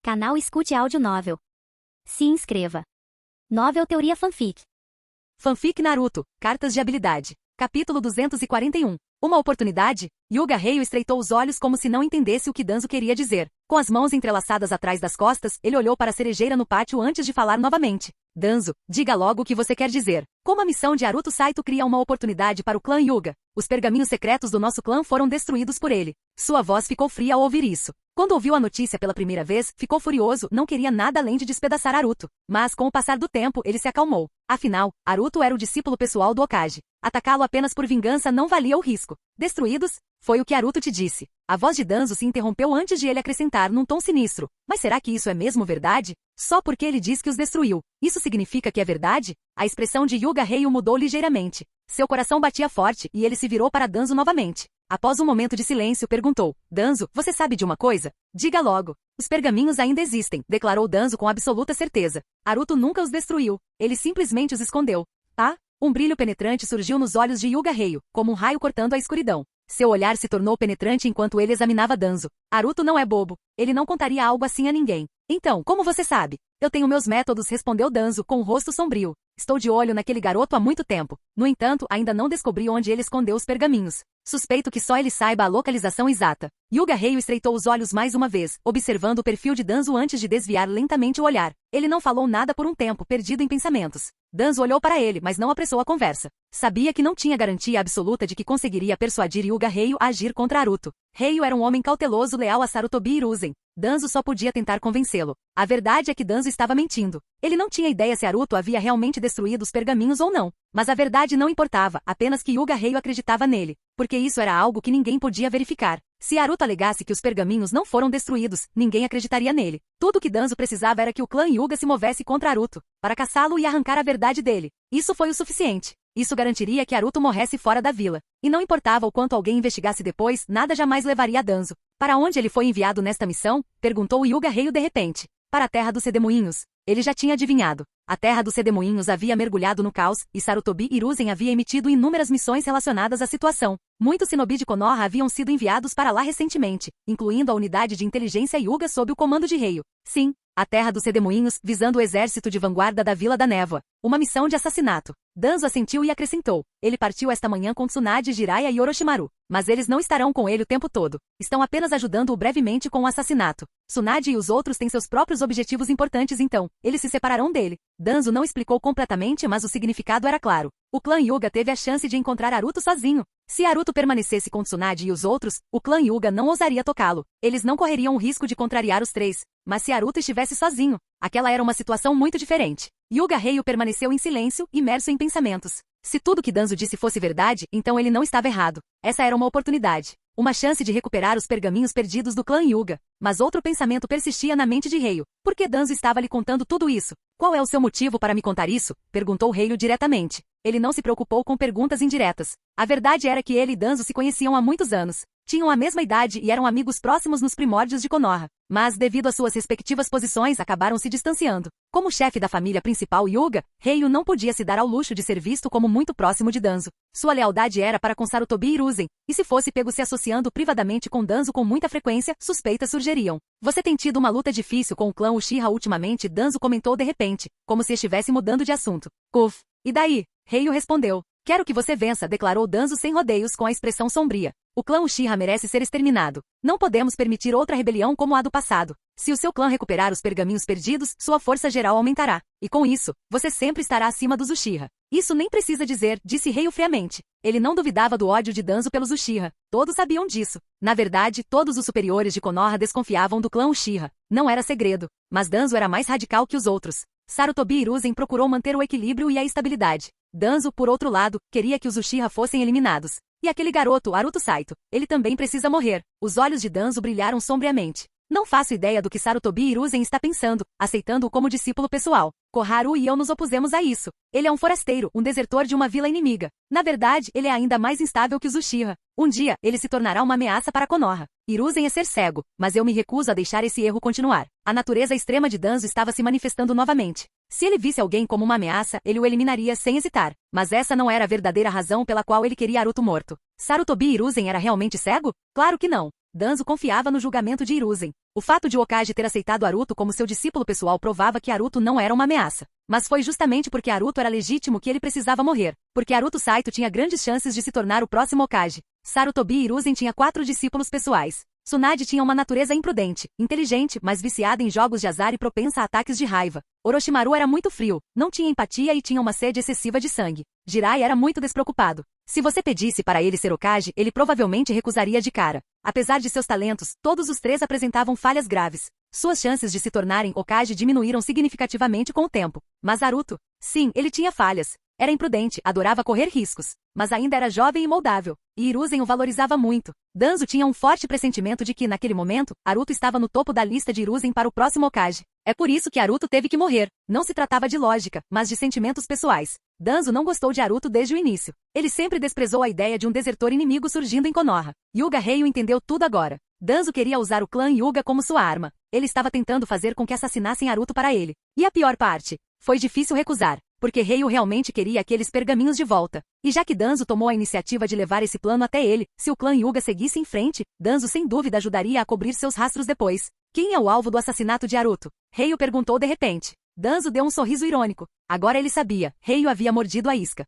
Canal Escute Áudio Novel. Se inscreva. Novel Teoria Fanfic. Fanfic Naruto, Cartas de Habilidade. Capítulo 241. Uma oportunidade? Hyuga Ryu estreitou os olhos como se não entendesse o que Danzo queria dizer. Com as mãos entrelaçadas atrás das costas, ele olhou para a cerejeira no pátio antes de falar novamente. Danzo, diga logo o que você quer dizer. Como a missão de Haruto Saito cria uma oportunidade para o clã Hyuga, os pergaminhos secretos do nosso clã foram destruídos por ele. Sua voz ficou fria ao ouvir isso. Quando ouviu a notícia pela primeira vez, ficou furioso, não queria nada além de despedaçar Haruto. Mas com o passar do tempo, ele se acalmou. Afinal, Haruto era o discípulo pessoal do Hokage. Atacá-lo apenas por vingança não valia o risco. Destruídos? Foi o que Haruto te disse. A voz de Danzo se interrompeu antes de ele acrescentar num tom sinistro. Mas será que isso é mesmo verdade? Só porque ele diz que os destruiu. Isso significa que é verdade? A expressão de Hyuga Ryu mudou ligeiramente. Seu coração batia forte e ele se virou para Danzo novamente. Após um momento de silêncio, perguntou: Danzo, você sabe de uma coisa? Diga logo. Os pergaminhos ainda existem, declarou Danzo com absoluta certeza. Haruto nunca os destruiu. Ele simplesmente os escondeu. Ah? Um brilho penetrante surgiu nos olhos de Hyuga Ryu, como um raio cortando a escuridão. Seu olhar se tornou penetrante enquanto ele examinava Danzo. Haruto não é bobo. Ele não contaria algo assim a ninguém. Então, como você sabe? Eu tenho meus métodos, respondeu Danzo com o rosto sombrio. Estou de olho naquele garoto há muito tempo. No entanto, ainda não descobri onde ele escondeu os pergaminhos. Suspeito que só ele saiba a localização exata. Hyuga Ryu estreitou os olhos mais uma vez, observando o perfil de Danzo antes de desviar lentamente o olhar. Ele não falou nada por um tempo, perdido em pensamentos. Danzo olhou para ele, mas não apressou a conversa. Sabia que não tinha garantia absoluta de que conseguiria persuadir Hyuga Ryu a agir contra Haruto. Ryu era um homem cauteloso leal a Sarutobi Hiruzen. Danzo só podia tentar convencê-lo. A verdade é que Danzo estava mentindo. Ele não tinha ideia se Haruto havia realmente destruído os pergaminhos ou não. Mas a verdade não importava, apenas que Hyuga Ryu acreditava nele. Porque isso era algo que ninguém podia verificar. Se Haruto alegasse que os pergaminhos não foram destruídos, ninguém acreditaria nele. Tudo que Danzo precisava era que o clã Hyuga se movesse contra Haruto, para caçá-lo e arrancar a verdade dele. Isso foi o suficiente. Isso garantiria que Haruto morresse fora da vila. E não importava o quanto alguém investigasse depois, nada jamais levaria a Danzo. Para onde ele foi enviado nesta missão? Perguntou Hyuga Ryu de repente. Para a terra dos Sedemoinhos. Ele já tinha adivinhado. A terra dos Sedemoinhos havia mergulhado no caos, e Sarutobi Hiruzen havia emitido inúmeras missões relacionadas à situação. Muitos shinobi de Konoha haviam sido enviados para lá recentemente, incluindo a unidade de inteligência Hyuga sob o comando de Ryu. Sim, a terra dos Sedemoinhos, visando o exército de vanguarda da Vila da Névoa. Uma missão de assassinato. Danzo assentiu e acrescentou. Ele partiu esta manhã com Tsunade, Jiraiya e Orochimaru. Mas eles não estarão com ele o tempo todo. Estão apenas ajudando-o brevemente com o assassinato. Tsunade e os outros têm seus próprios objetivos importantes então. Eles se separarão dele. Danzo não explicou completamente, mas o significado era claro. O clã Hyuga teve a chance de encontrar Haruto sozinho. Se Haruto permanecesse com Tsunade e os outros, o clã Hyuga não ousaria tocá-lo. Eles não correriam o risco de contrariar os três. Mas se Haruto estivesse sozinho, aquela era uma situação muito diferente. Hyuga Ryu permaneceu em silêncio, imerso em pensamentos. Se tudo que Danzo disse fosse verdade, então ele não estava errado. Essa era uma oportunidade. Uma chance de recuperar os pergaminhos perdidos do clã Hyuga. Mas outro pensamento persistia na mente de Ryu. Por que Danzo estava lhe contando tudo isso? Qual é o seu motivo para me contar isso? Perguntou Ryu diretamente. Ele não se preocupou com perguntas indiretas. A verdade era que ele e Danzo se conheciam há muitos anos. Tinham a mesma idade e eram amigos próximos nos primórdios de Konoha. Mas, devido às suas respectivas posições, acabaram se distanciando. Como chefe da família principal Hyuga, Ryu não podia se dar ao luxo de ser visto como muito próximo de Danzo. Sua lealdade era para com Sarutobi Hiruzen, e se fosse pego se associando privadamente com Danzo com muita frequência, suspeitas surgiriam. Você tem tido uma luta difícil com o clã Uchiha ultimamente, Danzo comentou de repente, como se estivesse mudando de assunto. Uf, e daí? Ryu respondeu. Quero que você vença, declarou Danzo sem rodeios com a expressão sombria. O clã Uchiha merece ser exterminado. Não podemos permitir outra rebelião como a do passado. Se o seu clã recuperar os pergaminhos perdidos, sua força geral aumentará. E com isso, você sempre estará acima dos Uchiha. Isso nem precisa dizer, disse Ryu friamente. Ele não duvidava do ódio de Danzo pelos Uchiha. Todos sabiam disso. Na verdade, todos os superiores de Konoha desconfiavam do clã Uchiha. Não era segredo. Mas Danzo era mais radical que os outros. Sarutobi Hiruzen procurou manter o equilíbrio e a estabilidade. Danzo, por outro lado, queria que os Uchiha fossem eliminados. E aquele garoto, Haruto Saito, ele também precisa morrer. Os olhos de Danzo brilharam sombriamente. Não faço ideia do que Sarutobi Hiruzen está pensando, aceitando-o como discípulo pessoal. Koharu e eu nos opusemos a isso. Ele é um forasteiro, um desertor de uma vila inimiga. Na verdade, ele é ainda mais instável que os Uchiha. Um dia, ele se tornará uma ameaça para Konoha. Hiruzen é ser cego, mas eu me recuso a deixar esse erro continuar. A natureza extrema de Danzo estava se manifestando novamente. Se ele visse alguém como uma ameaça, ele o eliminaria sem hesitar. Mas essa não era a verdadeira razão pela qual ele queria Haruto morto. Sarutobi Hiruzen era realmente cego? Claro que não. Danzo confiava no julgamento de Hiruzen. O fato de Hokage ter aceitado Haruto como seu discípulo pessoal provava que Haruto não era uma ameaça. Mas foi justamente porque Haruto era legítimo que ele precisava morrer. Porque Haruto Saito tinha grandes chances de se tornar o próximo Hokage. Sarutobi e Hiruzen tinham 4 discípulos pessoais. Tsunade tinha uma natureza imprudente, inteligente, mas viciada em jogos de azar e propensa a ataques de raiva. Orochimaru era muito frio, não tinha empatia e tinha uma sede excessiva de sangue. Jiraiya era muito despreocupado. Se você pedisse para ele ser Hokage, ele provavelmente recusaria de cara. Apesar de seus talentos, todos os 3 apresentavam falhas graves. Suas chances de se tornarem Hokage diminuíram significativamente com o tempo. Mas Haruto, sim, ele tinha falhas. Era imprudente, adorava correr riscos. Mas ainda era jovem e moldável. E Hiruzen o valorizava muito. Danzo tinha um forte pressentimento de que, naquele momento, Haruto estava no topo da lista de Hiruzen para o próximo Hokage. É por isso que Haruto teve que morrer. Não se tratava de lógica, mas de sentimentos pessoais. Danzo não gostou de Haruto desde o início. Ele sempre desprezou a ideia de um desertor inimigo surgindo em Konoha. Hyuga Ryu entendeu tudo agora. Danzo queria usar o clã Hyuga como sua arma. Ele estava tentando fazer com que assassinassem Haruto para ele. E a pior parte? Foi difícil recusar. Porque Ryu realmente queria aqueles pergaminhos de volta. E já que Danzo tomou a iniciativa de levar esse plano até ele, se o clã Hyuga seguisse em frente, Danzo sem dúvida ajudaria a cobrir seus rastros depois. Quem é o alvo do assassinato de Haruto? Ryu perguntou de repente. Danzo deu um sorriso irônico. Agora ele sabia. Ryu havia mordido a isca.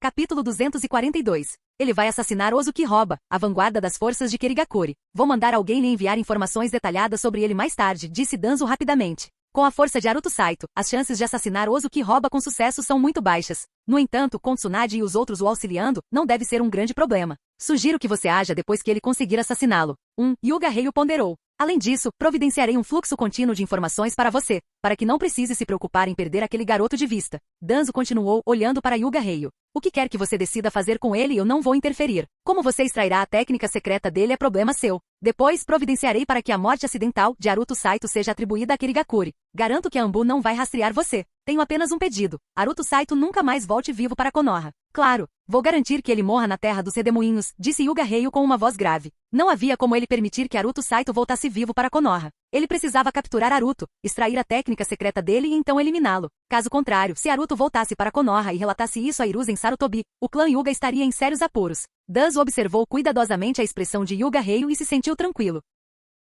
Capítulo 242. Ele vai assassinar Ozuki Roba, a vanguarda das forças de Kirigakuri. Vou mandar alguém lhe enviar informações detalhadas sobre ele mais tarde, disse Danzo rapidamente. Com a força de Haruto Saito, as chances de assassinar Ozuki Roba com sucesso são muito baixas. No entanto, com Tsunade e os outros o auxiliando, não deve ser um grande problema. Sugiro que você haja depois que ele conseguir assassiná-lo. Hyuga Ryu ponderou. Além disso, providenciarei um fluxo contínuo de informações para você, para que não precise se preocupar em perder aquele garoto de vista. Danzo continuou, olhando para Hyuga Ryu. O que quer que você decida fazer com ele eu não vou interferir. Como você extrairá a técnica secreta dele é problema seu. Depois, providenciarei para que a morte acidental de Haruto Saito seja atribuída a Kirigakuri. Garanto que a Anbu não vai rastrear você. Tenho apenas um pedido. Haruto Saito nunca mais volte vivo para Konoha. Claro, vou garantir que ele morra na terra dos redemoinhos, disse Hyuga Ryu com uma voz grave. Não havia como ele permitir que Haruto Saito voltasse vivo para Konoha. Ele precisava capturar Haruto, extrair a técnica secreta dele e então eliminá-lo. Caso contrário, se Haruto voltasse para Konoha e relatasse isso a Hiruzen Sarutobi, o clã Hyuga estaria em sérios apuros. Danzo observou cuidadosamente a expressão de Hyuga Ryu e se sentiu tranquilo.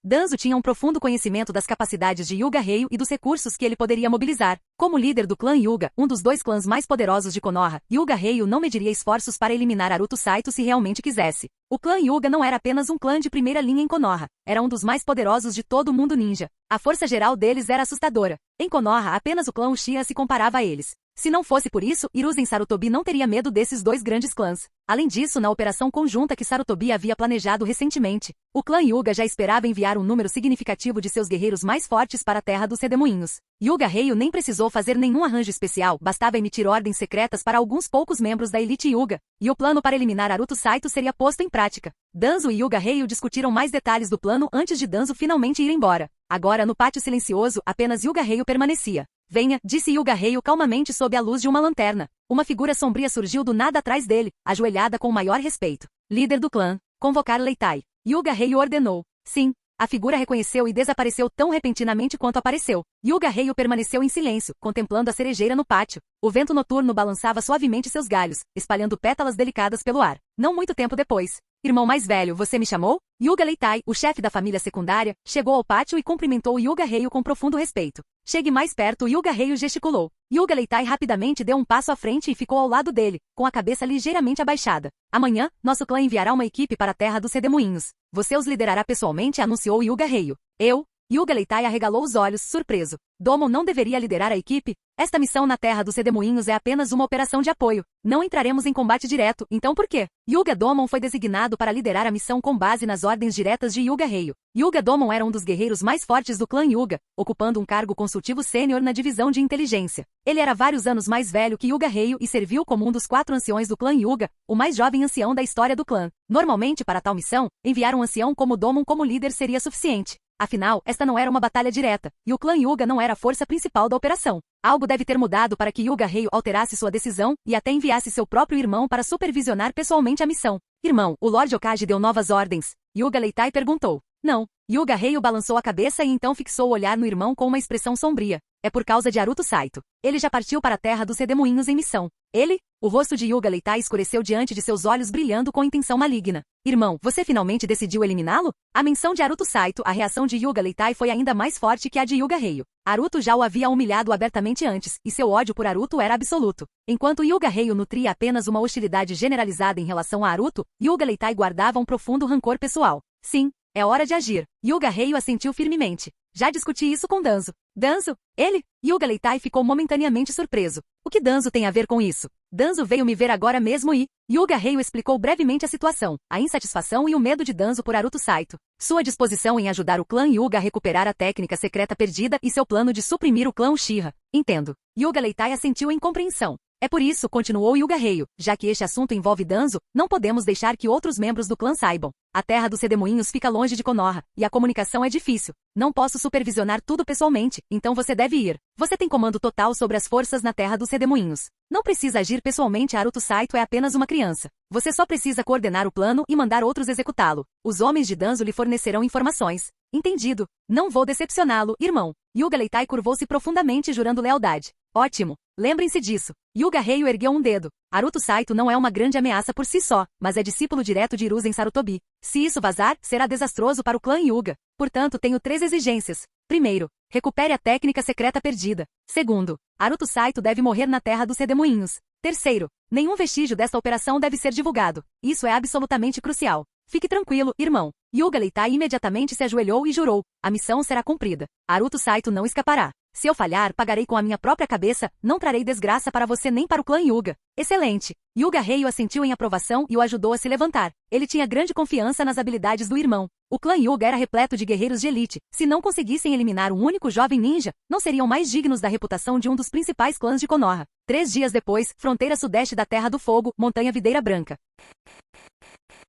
Danzo tinha um profundo conhecimento das capacidades de Hyuga Ryu e dos recursos que ele poderia mobilizar. Como líder do clã Hyuga, um dos 2 clãs mais poderosos de Konoha, Hyuga Ryu não mediria esforços para eliminar Haruto Saito se realmente quisesse. O clã Hyuga não era apenas um clã de primeira linha em Konoha, era um dos mais poderosos de todo o mundo ninja. A força geral deles era assustadora. Em Konoha, apenas o clã Uchiha se comparava a eles. Se não fosse por isso, Hiruzen Sarutobi não teria medo desses 2 grandes clãs. Além disso, na operação conjunta que Sarutobi havia planejado recentemente, o clã Hyuga já esperava enviar um número significativo de seus guerreiros mais fortes para a terra dos redemoinhos. Hyuga Ryu nem precisou fazer nenhum arranjo especial, bastava emitir ordens secretas para alguns poucos membros da elite Hyuga, e o plano para eliminar Haruto Saito seria posto em prática. Danzo e Hyuga Ryu discutiram mais detalhes do plano antes de Danzo finalmente ir embora. Agora, no pátio silencioso, apenas Hyuga Ryu permanecia. Venha, disse Hyuga Ryu calmamente sob a luz de uma lanterna. Uma figura sombria surgiu do nada atrás dele, ajoelhada com o maior respeito. Líder do clã. Convocar Leitai. Hyuga Ryu ordenou. Sim. A figura reconheceu e desapareceu tão repentinamente quanto apareceu. Hyuga Ryu permaneceu em silêncio, contemplando a cerejeira no pátio. O vento noturno balançava suavemente seus galhos, espalhando pétalas delicadas pelo ar. Não muito tempo depois. Irmão mais velho, você me chamou? Hyuga Leitai, o chefe da família secundária, chegou ao pátio e cumprimentou Hyuga Ryu com profundo respeito. Chegue mais perto, Hyuga Ryu gesticulou. Hyuga Leitai rapidamente deu um passo à frente e ficou ao lado dele, com a cabeça ligeiramente abaixada. Amanhã, nosso clã enviará uma equipe para a terra dos redemoinhos. Você os liderará pessoalmente, anunciou Hyuga Ryu. Eu? Hyuga Leitai arregalou os olhos, surpreso. Domon não deveria liderar a equipe? Esta missão na terra dos redemoinhos é apenas uma operação de apoio. Não entraremos em combate direto, então por quê? Hyuga Domon foi designado para liderar a missão com base nas ordens diretas de Hyuga Ryu. Hyuga Domon era um dos guerreiros mais fortes do clã Hyuga, ocupando um cargo consultivo sênior na divisão de inteligência. Ele era vários anos mais velho que Hyuga Ryu e serviu como um dos 4 anciões do clã Hyuga, o mais jovem ancião da história do clã. Normalmente, para tal missão, enviar um ancião como Domon como líder seria suficiente. Afinal, esta não era uma batalha direta, e o clã Hyuga não era a força principal da operação. Algo deve ter mudado para que Hyuga Ryu alterasse sua decisão e até enviasse seu próprio irmão para supervisionar pessoalmente a missão. Irmão, o Lorde Hokage deu novas ordens. Hyuga Leitai perguntou. Não. Hyuga Ryu balançou a cabeça e então fixou o olhar no irmão com uma expressão sombria. É por causa de Aruto Saito. Ele já partiu para a terra dos redemoinhos em missão. Ele? O rosto de Hyuga Leitai escureceu diante de seus olhos brilhando com intenção maligna. Irmão, você finalmente decidiu eliminá-lo? A menção de Aruto Saito, a reação de Hyuga Leitai foi ainda mais forte que a de Hyuga Ryu. Aruto já o havia humilhado abertamente antes, e seu ódio por Aruto era absoluto. Enquanto Hyuga Ryu nutria apenas uma hostilidade generalizada em relação a Aruto, Hyuga Leitai guardava um profundo rancor pessoal. Sim, é hora de agir. Hyuga Ryu assentiu firmemente. Já discuti isso com Danzo. Danzo? Ele? Hyuga Leitai ficou momentaneamente surpreso. O que Danzo tem a ver com isso? Danzo veio me ver agora mesmo e... Hyuga Ryu explicou brevemente a situação, a insatisfação e o medo de Danzo por Aruto Saito. Sua disposição em ajudar o clã Hyuga a recuperar a técnica secreta perdida e seu plano de suprimir o clã Uchiha. Entendo. Hyuga Leitai assentiu em compreensão. É por isso, continuou Hyuga Ryu, já que este assunto envolve Danzo, não podemos deixar que outros membros do clã saibam. A terra dos redemoinhos fica longe de Konoha, e a comunicação é difícil. Não posso supervisionar tudo pessoalmente, então você deve ir. Você tem comando total sobre as forças na terra dos redemoinhos. Não precisa agir pessoalmente, Aruto Saito é apenas uma criança. Você só precisa coordenar o plano e mandar outros executá-lo. Os homens de Danzo lhe fornecerão informações. Entendido. Não vou decepcioná-lo, irmão. Hyuga Leitai curvou-se profundamente jurando lealdade. Ótimo. Lembrem-se disso. Hyuga Ryu ergueu um dedo. Aruto Saito não é uma grande ameaça por si só, mas é discípulo direto de Hiruzen Sarutobi. Se isso vazar, será desastroso para o clã Hyuga. Portanto, tenho 3 exigências. Primeiro, recupere a técnica secreta perdida. Segundo, Aruto Saito deve morrer na terra dos redemoinhos. Terceiro, nenhum vestígio desta operação deve ser divulgado. Isso é absolutamente crucial. Fique tranquilo, irmão. Hyuga Leitai imediatamente se ajoelhou e jurou. A missão será cumprida. Aruto Saito não escapará. Se eu falhar, pagarei com a minha própria cabeça, não trarei desgraça para você nem para o clã Hyuga. Excelente. Hyuga Ryu assentiu em aprovação e o ajudou a se levantar. Ele tinha grande confiança nas habilidades do irmão. O clã Hyuga era repleto de guerreiros de elite. Se não conseguissem eliminar um único jovem ninja, não seriam mais dignos da reputação de um dos principais clãs de Konoha. 3 dias depois, fronteira sudeste da Terra do Fogo, Montanha Videira Branca.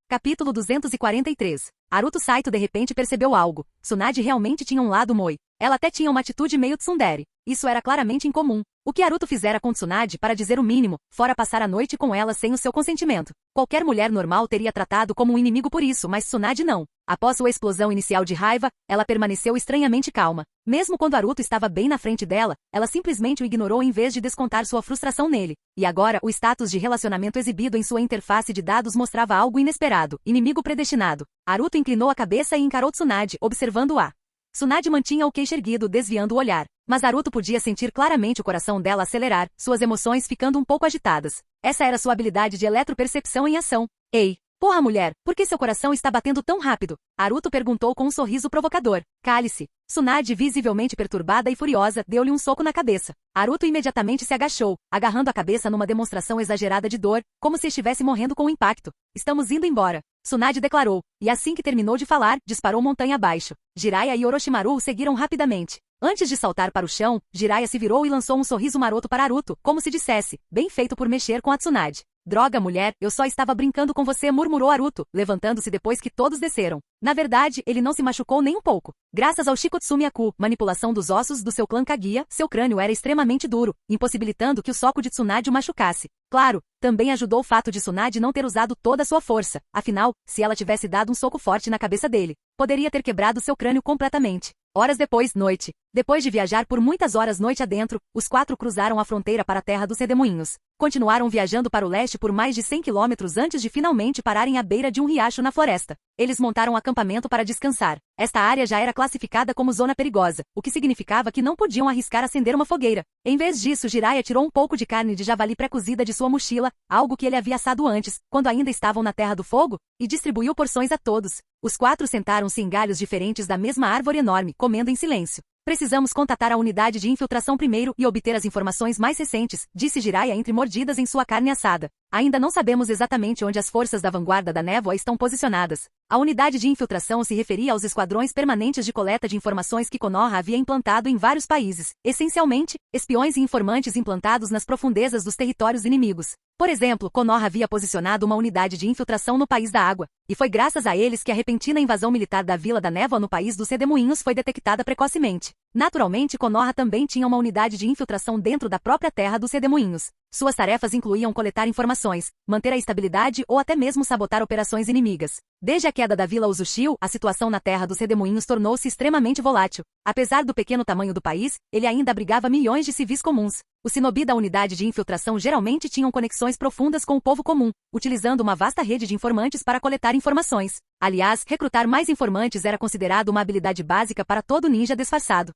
Capítulo 243. Aruto Saito de repente percebeu algo. Tsunade realmente tinha um lado moi. Ela até tinha uma atitude meio tsundere. Isso era claramente incomum. O que Aruto fizera com Tsunade, para dizer o mínimo, fora passar a noite com ela sem o seu consentimento. Qualquer mulher normal teria tratado como um inimigo por isso, mas Tsunade não. Após sua explosão inicial de raiva, ela permaneceu estranhamente calma. Mesmo quando Aruto estava bem na frente dela, ela simplesmente o ignorou em vez de descontar sua frustração nele. E agora, o status de relacionamento exibido em sua interface de dados mostrava algo inesperado, inimigo predestinado. Aruto inclinou a cabeça e encarou Tsunade, observando-a. Tsunade mantinha o queixo erguido, desviando o olhar. Mas Aruto podia sentir claramente o coração dela acelerar, suas emoções ficando um pouco agitadas. Essa era sua habilidade de eletropercepção em ação. Ei! Porra, mulher, por que seu coração está batendo tão rápido? Aruto perguntou com um sorriso provocador. Cale-se. Tsunade, visivelmente perturbada e furiosa, deu-lhe um soco na cabeça. Aruto imediatamente se agachou, agarrando a cabeça numa demonstração exagerada de dor, como se estivesse morrendo com o impacto. Estamos indo embora. Tsunade declarou, e assim que terminou de falar, disparou montanha abaixo. Jiraiya e Orochimaru o seguiram rapidamente. Antes de saltar para o chão, Jiraiya se virou e lançou um sorriso maroto para Aruto, como se dissesse, bem feito por mexer com a Tsunade. Droga, mulher, eu só estava brincando com você, murmurou Aruto, levantando-se depois que todos desceram. Na verdade, ele não se machucou nem um pouco. Graças ao Shikotsumiaku, manipulação dos ossos do seu clã Kaguya, seu crânio era extremamente duro, impossibilitando que o soco de Tsunade o machucasse. Claro, também ajudou o fato de Tsunade não ter usado toda a sua força. Afinal, se ela tivesse dado um soco forte na cabeça dele, poderia ter quebrado seu crânio completamente. Horas depois, noite. Depois de viajar por muitas horas noite adentro, os 4 cruzaram a fronteira para a terra dos redemoinhos. Continuaram viajando para o leste por mais de 100 quilômetros antes de finalmente pararem à beira de um riacho na floresta. Eles montaram acampamento para descansar. Esta área já era classificada como zona perigosa, o que significava que não podiam arriscar acender uma fogueira. Em vez disso, Jiraiya tirou um pouco de carne de javali pré-cozida de sua mochila, algo que ele havia assado antes, quando ainda estavam na Terra do Fogo, e distribuiu porções a todos. Os 4 sentaram-se em galhos diferentes da mesma árvore enorme, comendo em silêncio. Precisamos contatar a unidade de infiltração primeiro e obter as informações mais recentes, disse Jiraiya entre mordidas em sua carne assada. Ainda não sabemos exatamente onde as forças da vanguarda da névoa estão posicionadas. A unidade de infiltração se referia aos esquadrões permanentes de coleta de informações que Konoha havia implantado em vários países, essencialmente, espiões e informantes implantados nas profundezas dos territórios inimigos. Por exemplo, Konoha havia posicionado uma unidade de infiltração no País da Água, e foi graças a eles que a repentina invasão militar da Vila da Névoa no País dos Redemoinhos foi detectada precocemente. Naturalmente, Konoha também tinha uma unidade de infiltração dentro da própria terra dos redemoinhos. Suas tarefas incluíam coletar informações, manter a estabilidade ou até mesmo sabotar operações inimigas. Desde a queda da Vila Uzushio, a situação na terra dos redemoinhos tornou-se extremamente volátil. Apesar do pequeno tamanho do país, ele ainda abrigava milhões de civis comuns. Os shinobi da unidade de infiltração geralmente tinham conexões profundas com o povo comum, utilizando uma vasta rede de informantes para coletar informações. Aliás, recrutar mais informantes era considerado uma habilidade básica para todo ninja disfarçado.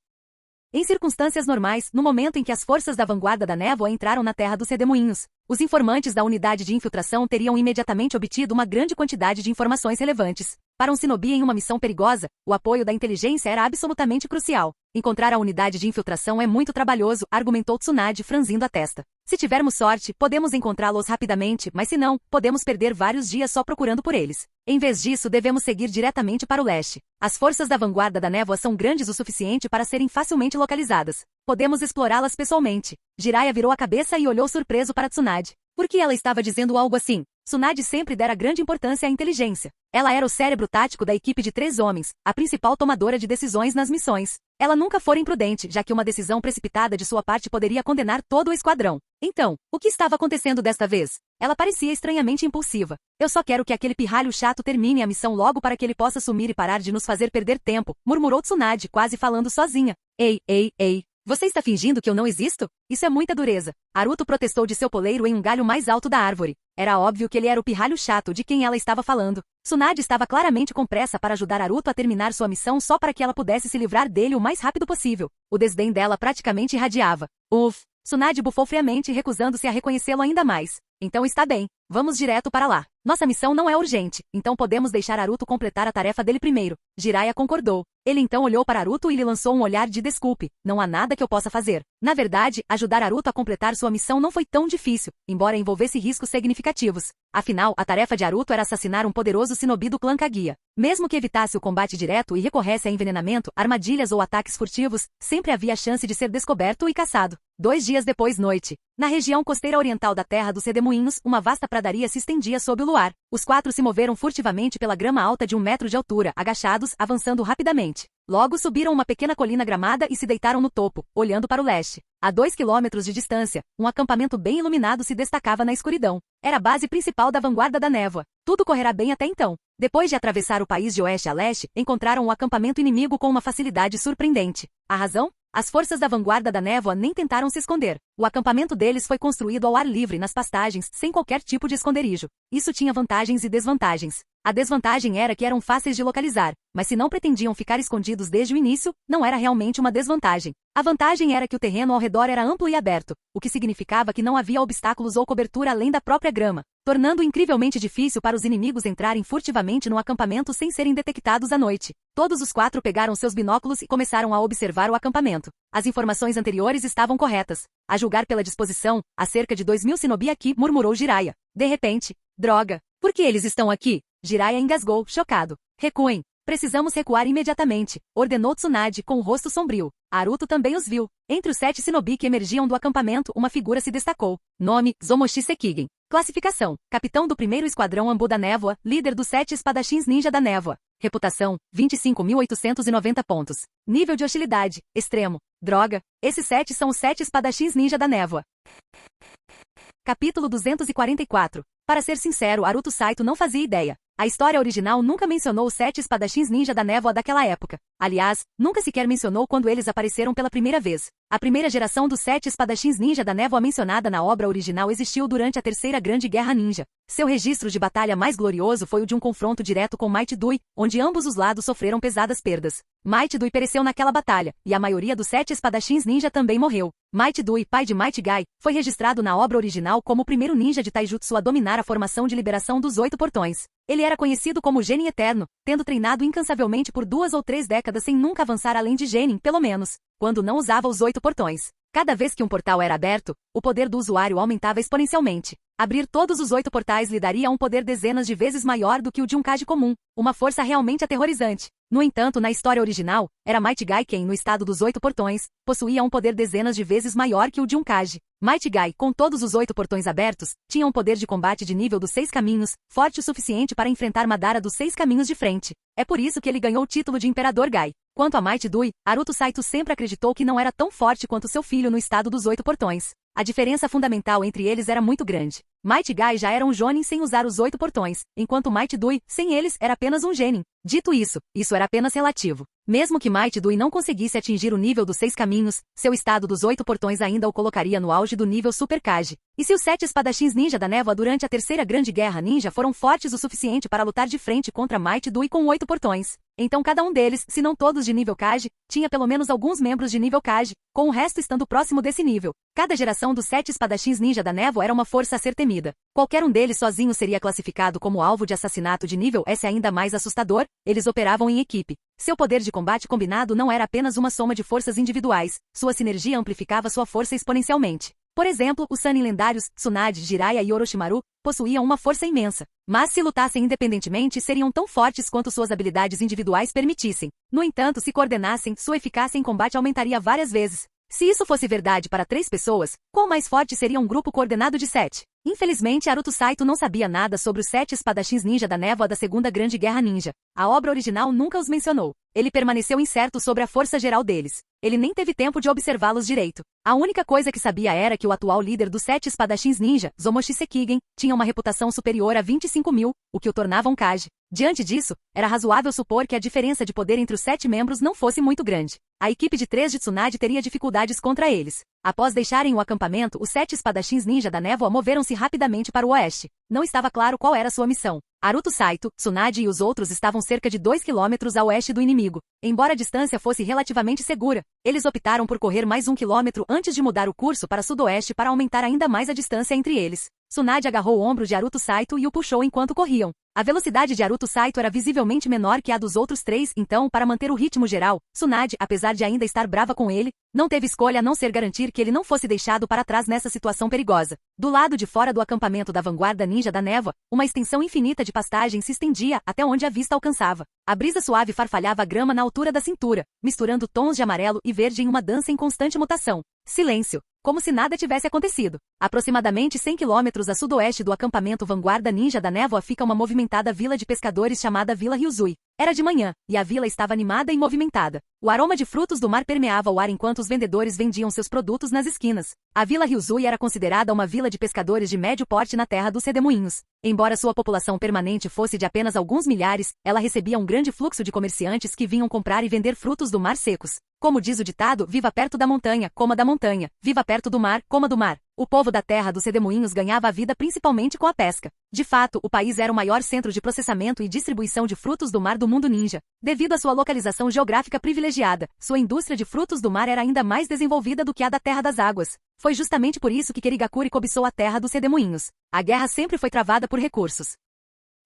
Em circunstâncias normais, no momento em que as forças da vanguarda da névoa entraram na terra dos redemoinhos, os informantes da unidade de infiltração teriam imediatamente obtido uma grande quantidade de informações relevantes. Para um shinobi em uma missão perigosa, o apoio da inteligência era absolutamente crucial. Encontrar a unidade de infiltração é muito trabalhoso, argumentou Tsunade, franzindo a testa. Se tivermos sorte, podemos encontrá-los rapidamente, mas se não, podemos perder vários dias só procurando por eles. Em vez disso, devemos seguir diretamente para o leste. As forças da vanguarda da névoa são grandes o suficiente para serem facilmente localizadas. Podemos explorá-las pessoalmente. Jiraiya virou a cabeça e olhou surpreso para Tsunade. Por que ela estava dizendo algo assim? Tsunade sempre dera grande importância à inteligência. Ela era o cérebro tático da equipe de 3 homens, a principal tomadora de decisões nas missões. Ela nunca fora imprudente, já que uma decisão precipitada de sua parte poderia condenar todo o esquadrão. Então, o que estava acontecendo desta vez? Ela parecia estranhamente impulsiva. Eu só quero que aquele pirralho chato termine a missão logo para que ele possa sumir e parar de nos fazer perder tempo, murmurou Tsunade, quase falando sozinha. Ei. Você está fingindo que eu não existo? Isso é muita dureza. Haruto protestou de seu poleiro em um galho mais alto da árvore. Era óbvio que ele era o pirralho chato de quem ela estava falando. Tsunade estava claramente com pressa para ajudar Haruto a terminar sua missão só para que ela pudesse se livrar dele o mais rápido possível. O desdém dela praticamente irradiava. Tsunade bufou friamente, recusando-se a reconhecê-lo ainda mais. Então está bem, vamos direto para lá. Nossa missão não é urgente, então podemos deixar Haruto completar a tarefa dele primeiro. Jiraiya concordou. Ele então olhou para Haruto e lhe lançou um olhar de desculpe. Não há nada que eu possa fazer. Na verdade, ajudar Haruto a completar sua missão não foi tão difícil, embora envolvesse riscos significativos. Afinal, a tarefa de Haruto era assassinar um poderoso shinobi do clã Kaguya. Mesmo que evitasse o combate direto e recorresse a envenenamento, armadilhas ou ataques furtivos, sempre havia a chance de ser descoberto e caçado. 2 dias depois, noite. Na região costeira oriental da terra dos redemoinhos, uma vasta pradaria se estendia sob o luar. Os 4 se moveram furtivamente pela grama alta de 1 metro de altura, agachados, avançando rapidamente. Logo subiram uma pequena colina gramada e se deitaram no topo, olhando para o leste. A 2 quilômetros de distância, um acampamento bem iluminado se destacava na escuridão. Era a base principal da vanguarda da névoa. Tudo correrá bem até então. Depois de atravessar o país de oeste a leste, encontraram o acampamento inimigo com uma facilidade surpreendente. A razão? As forças da vanguarda da névoa nem tentaram se esconder. O acampamento deles foi construído ao ar livre nas pastagens, sem qualquer tipo de esconderijo. Isso tinha vantagens e desvantagens. A desvantagem era que eram fáceis de localizar, mas se não pretendiam ficar escondidos desde o início, não era realmente uma desvantagem. A vantagem era que o terreno ao redor era amplo e aberto, o que significava que não havia obstáculos ou cobertura além da própria grama, tornando incrivelmente difícil para os inimigos entrarem furtivamente no acampamento sem serem detectados à noite. Todos os 4 pegaram seus binóculos e começaram a observar o acampamento. As informações anteriores estavam corretas. A julgar pela disposição, há cerca de 2.000 shinobi aqui, murmurou Jiraiya. De repente, droga, por que eles estão aqui? Jiraiya engasgou, chocado. Recuem. Precisamos recuar imediatamente, ordenou Tsunade com o rosto sombrio. Haruto também os viu. Entre os 7 shinobi que emergiam do acampamento, uma figura se destacou. Nome, Zomoshi Sekigen. Classificação, capitão do 1º Esquadrão Anbu da Névoa, líder dos 7 espadachins ninja da névoa. Reputação, 25.890 pontos. Nível de hostilidade, extremo. Droga, esses 7 são os 7 espadachins ninja da névoa. Capítulo 244. Para ser sincero, Haruto Saito não fazia ideia. A história original nunca mencionou os 7 espadachins ninja da névoa daquela época. Aliás, nunca sequer mencionou quando eles apareceram pela primeira vez. A primeira geração dos 7 espadachins ninja da névoa mencionada na obra original existiu durante a Terceira Grande Guerra Ninja. Seu registro de batalha mais glorioso foi o de um confronto direto com Might Dui, onde ambos os lados sofreram pesadas perdas. Might Dui pereceu naquela batalha, e a maioria dos 7 espadachins ninja também morreu. Might Dui, pai de Might Guy, foi registrado na obra original como o primeiro ninja de taijutsu a dominar a formação de liberação dos 8 portões. Ele era conhecido como Genin Eterno, tendo treinado incansavelmente por 2 ou 3 décadas sem nunca avançar além de Genin, pelo menos, quando não usava os 8 portões. Cada vez que um portal era aberto, o poder do usuário aumentava exponencialmente. Abrir todos os 8 portais lhe daria um poder dezenas de vezes maior do que o de um Kage comum, uma força realmente aterrorizante. No entanto, na história original, era Might Guy quem, no estado dos 8 portões, possuía um poder dezenas de vezes maior que o de um Kage. Might Guy, com todos os 8 portões abertos, tinha um poder de combate de nível dos 6 caminhos, forte o suficiente para enfrentar Madara dos 6 caminhos de frente. É por isso que ele ganhou o título de Imperador Guy. Quanto a Might Dui, Naruto Saito sempre acreditou que não era tão forte quanto seu filho no estado dos 8 portões. A diferença fundamental entre eles era muito grande. Might Guy já era um Jonin sem usar os 8 portões, enquanto Might Dui, sem eles, era apenas um Genin. Dito isso era apenas relativo. Mesmo que Might Dui não conseguisse atingir o nível dos 6 caminhos, seu estado dos 8 portões ainda o colocaria no auge do nível Super Kage. E se os 7 espadachins ninja da névoa durante a terceira grande guerra ninja foram fortes o suficiente para lutar de frente contra Might Dui com 8 portões, então cada um deles, se não todos de nível Kage, tinha pelo menos alguns membros de nível Kage, com o resto estando próximo desse nível. Cada geração dos 7 espadachins ninja da névoa era uma força a ser temida. Qualquer um deles sozinho seria classificado como alvo de assassinato de nível S ainda mais assustador, eles operavam em equipe. Seu poder de combate combinado não era apenas uma soma de forças individuais, sua sinergia amplificava sua força exponencialmente. Por exemplo, os Sannin lendários, Tsunade, Jiraiya e Orochimaru, possuíam uma força imensa, mas se lutassem independentemente seriam tão fortes quanto suas habilidades individuais permitissem. No entanto, se coordenassem, sua eficácia em combate aumentaria várias vezes. Se isso fosse verdade para 3 pessoas, quão mais forte seria um grupo coordenado de 7? Infelizmente, Naruto Saito não sabia nada sobre os 7 espadachins ninja da névoa da Segunda Grande Guerra Ninja. A obra original nunca os mencionou. Ele permaneceu incerto sobre a força geral deles. Ele nem teve tempo de observá-los direito. A única coisa que sabia era que o atual líder dos 7 espadachins ninja, Zomoshi Sekigen, tinha uma reputação superior a 25.000, o que o tornava um Kage. Diante disso, era razoável supor que a diferença de poder entre os 7 membros não fosse muito grande. A equipe de 3 de Tsunade teria dificuldades contra eles. Após deixarem o acampamento, os 7 espadachins ninja da névoa moveram-se rapidamente para o oeste. Não estava claro qual era sua missão. Naruto Saito, Tsunade e os outros estavam cerca de 2 quilômetros a oeste do inimigo. Embora a distância fosse relativamente segura, eles optaram por correr mais 1 quilômetro antes de mudar o curso para sudoeste para aumentar ainda mais a distância entre eles. Tsunade agarrou o ombro de Naruto Saito e o puxou enquanto corriam. A velocidade de Naruto Saito era visivelmente menor que a dos outros 3, então, para manter o ritmo geral, Tsunade, apesar de ainda estar brava com ele, não teve escolha a não ser garantir que ele não fosse deixado para trás nessa situação perigosa. Do lado de fora do acampamento da vanguarda ninja da névoa, uma extensão infinita de pastagem se estendia até onde a vista alcançava. A brisa suave farfalhava a grama na altura da cintura, misturando tons de amarelo e verde em uma dança em constante mutação. Silêncio. Como se nada tivesse acontecido. Aproximadamente 100 quilômetros a sudoeste do acampamento Vanguarda Ninja da Névoa fica uma movimentada vila de pescadores chamada Vila Ryuzui. Era de manhã, e a vila estava animada e movimentada. O aroma de frutos do mar permeava o ar enquanto os vendedores vendiam seus produtos nas esquinas. A Vila Ryuzui era considerada uma vila de pescadores de médio porte na terra dos redemoinhos. Embora sua população permanente fosse de apenas alguns milhares, ela recebia um grande fluxo de comerciantes que vinham comprar e vender frutos do mar secos. Como diz o ditado, viva perto da montanha, coma da montanha, viva perto do mar, coma do mar. O povo da terra dos redemoinhos ganhava a vida principalmente com a pesca. De fato, o país era o maior centro de processamento e distribuição de frutos do mar do mundo ninja. Devido à sua localização geográfica privilegiada, sua indústria de frutos do mar era ainda mais desenvolvida do que a da Terra das Águas. Foi justamente por isso que Kirigakuri cobiçou a terra dos redemoinhos. A guerra sempre foi travada por recursos.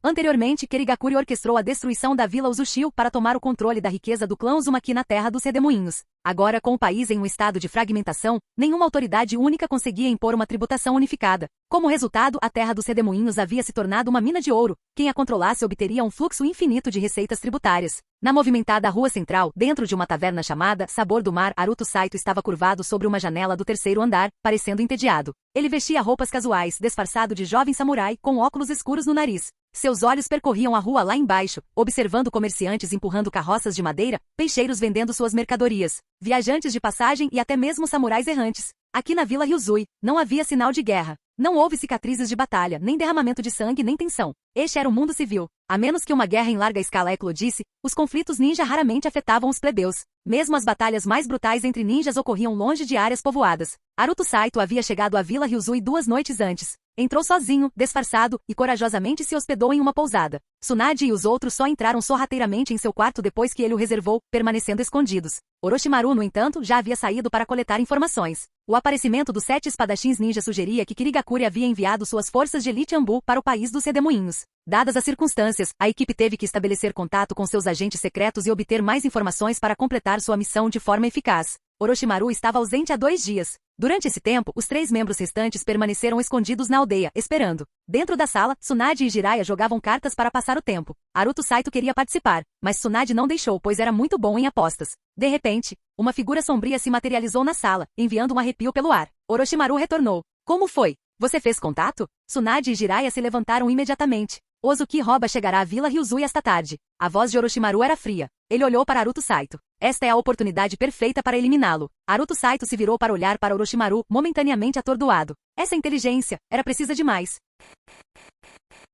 Anteriormente, Kirigakuri orquestrou a destruição da vila Uzushio para tomar o controle da riqueza do clã Uzumaki na terra dos redemoinhos. Agora, com o país em um estado de fragmentação, nenhuma autoridade única conseguia impor uma tributação unificada. Como resultado, a terra dos redemoinhos havia se tornado uma mina de ouro. Quem a controlasse obteria um fluxo infinito de receitas tributárias. Na movimentada rua central, dentro de uma taverna chamada Sabor do Mar, Naruto Saito estava curvado sobre uma janela do 3º andar, parecendo entediado. Ele vestia roupas casuais, disfarçado de jovem samurai, com óculos escuros no nariz. Seus olhos percorriam a rua lá embaixo, observando comerciantes empurrando carroças de madeira, peixeiros vendendo suas mercadorias, viajantes de passagem e até mesmo samurais errantes. Aqui na Vila Ryuzui, não havia sinal de guerra. Não houve cicatrizes de batalha, nem derramamento de sangue nem tensão. Este era o mundo civil. A menos que uma guerra em larga escala eclodisse, os conflitos ninja raramente afetavam os plebeus. Mesmo as batalhas mais brutais entre ninjas ocorriam longe de áreas povoadas. Naruto Saito havia chegado à Vila Ryuzui 2 noites antes. Entrou sozinho, disfarçado, e corajosamente se hospedou em uma pousada. Tsunade e os outros só entraram sorrateiramente em seu quarto depois que ele o reservou, permanecendo escondidos. Orochimaru, no entanto, já havia saído para coletar informações. O aparecimento dos 7 espadachins ninja sugeria que Kirigakuri havia enviado suas forças de Elite Ambu para o país dos redemoinhos. Dadas as circunstâncias, a equipe teve que estabelecer contato com seus agentes secretos e obter mais informações para completar sua missão de forma eficaz. Orochimaru estava ausente há 2 dias. Durante esse tempo, os 3 membros restantes permaneceram escondidos na aldeia, esperando. Dentro da sala, Tsunade e Jiraiya jogavam cartas para passar o tempo. Naruto Saito queria participar, mas Tsunade não deixou pois era muito bom em apostas. De repente, uma figura sombria se materializou na sala, enviando um arrepio pelo ar. Orochimaru retornou. Como foi? Você fez contato? Tsunade e Jiraiya se levantaram imediatamente. Ozuki Roba chegará à Vila Ryuzui esta tarde. A voz de Orochimaru era fria. Ele olhou para Aruto Saito. Esta é a oportunidade perfeita para eliminá-lo. Aruto Saito se virou para olhar para Orochimaru, momentaneamente atordoado. Essa inteligência era precisa demais.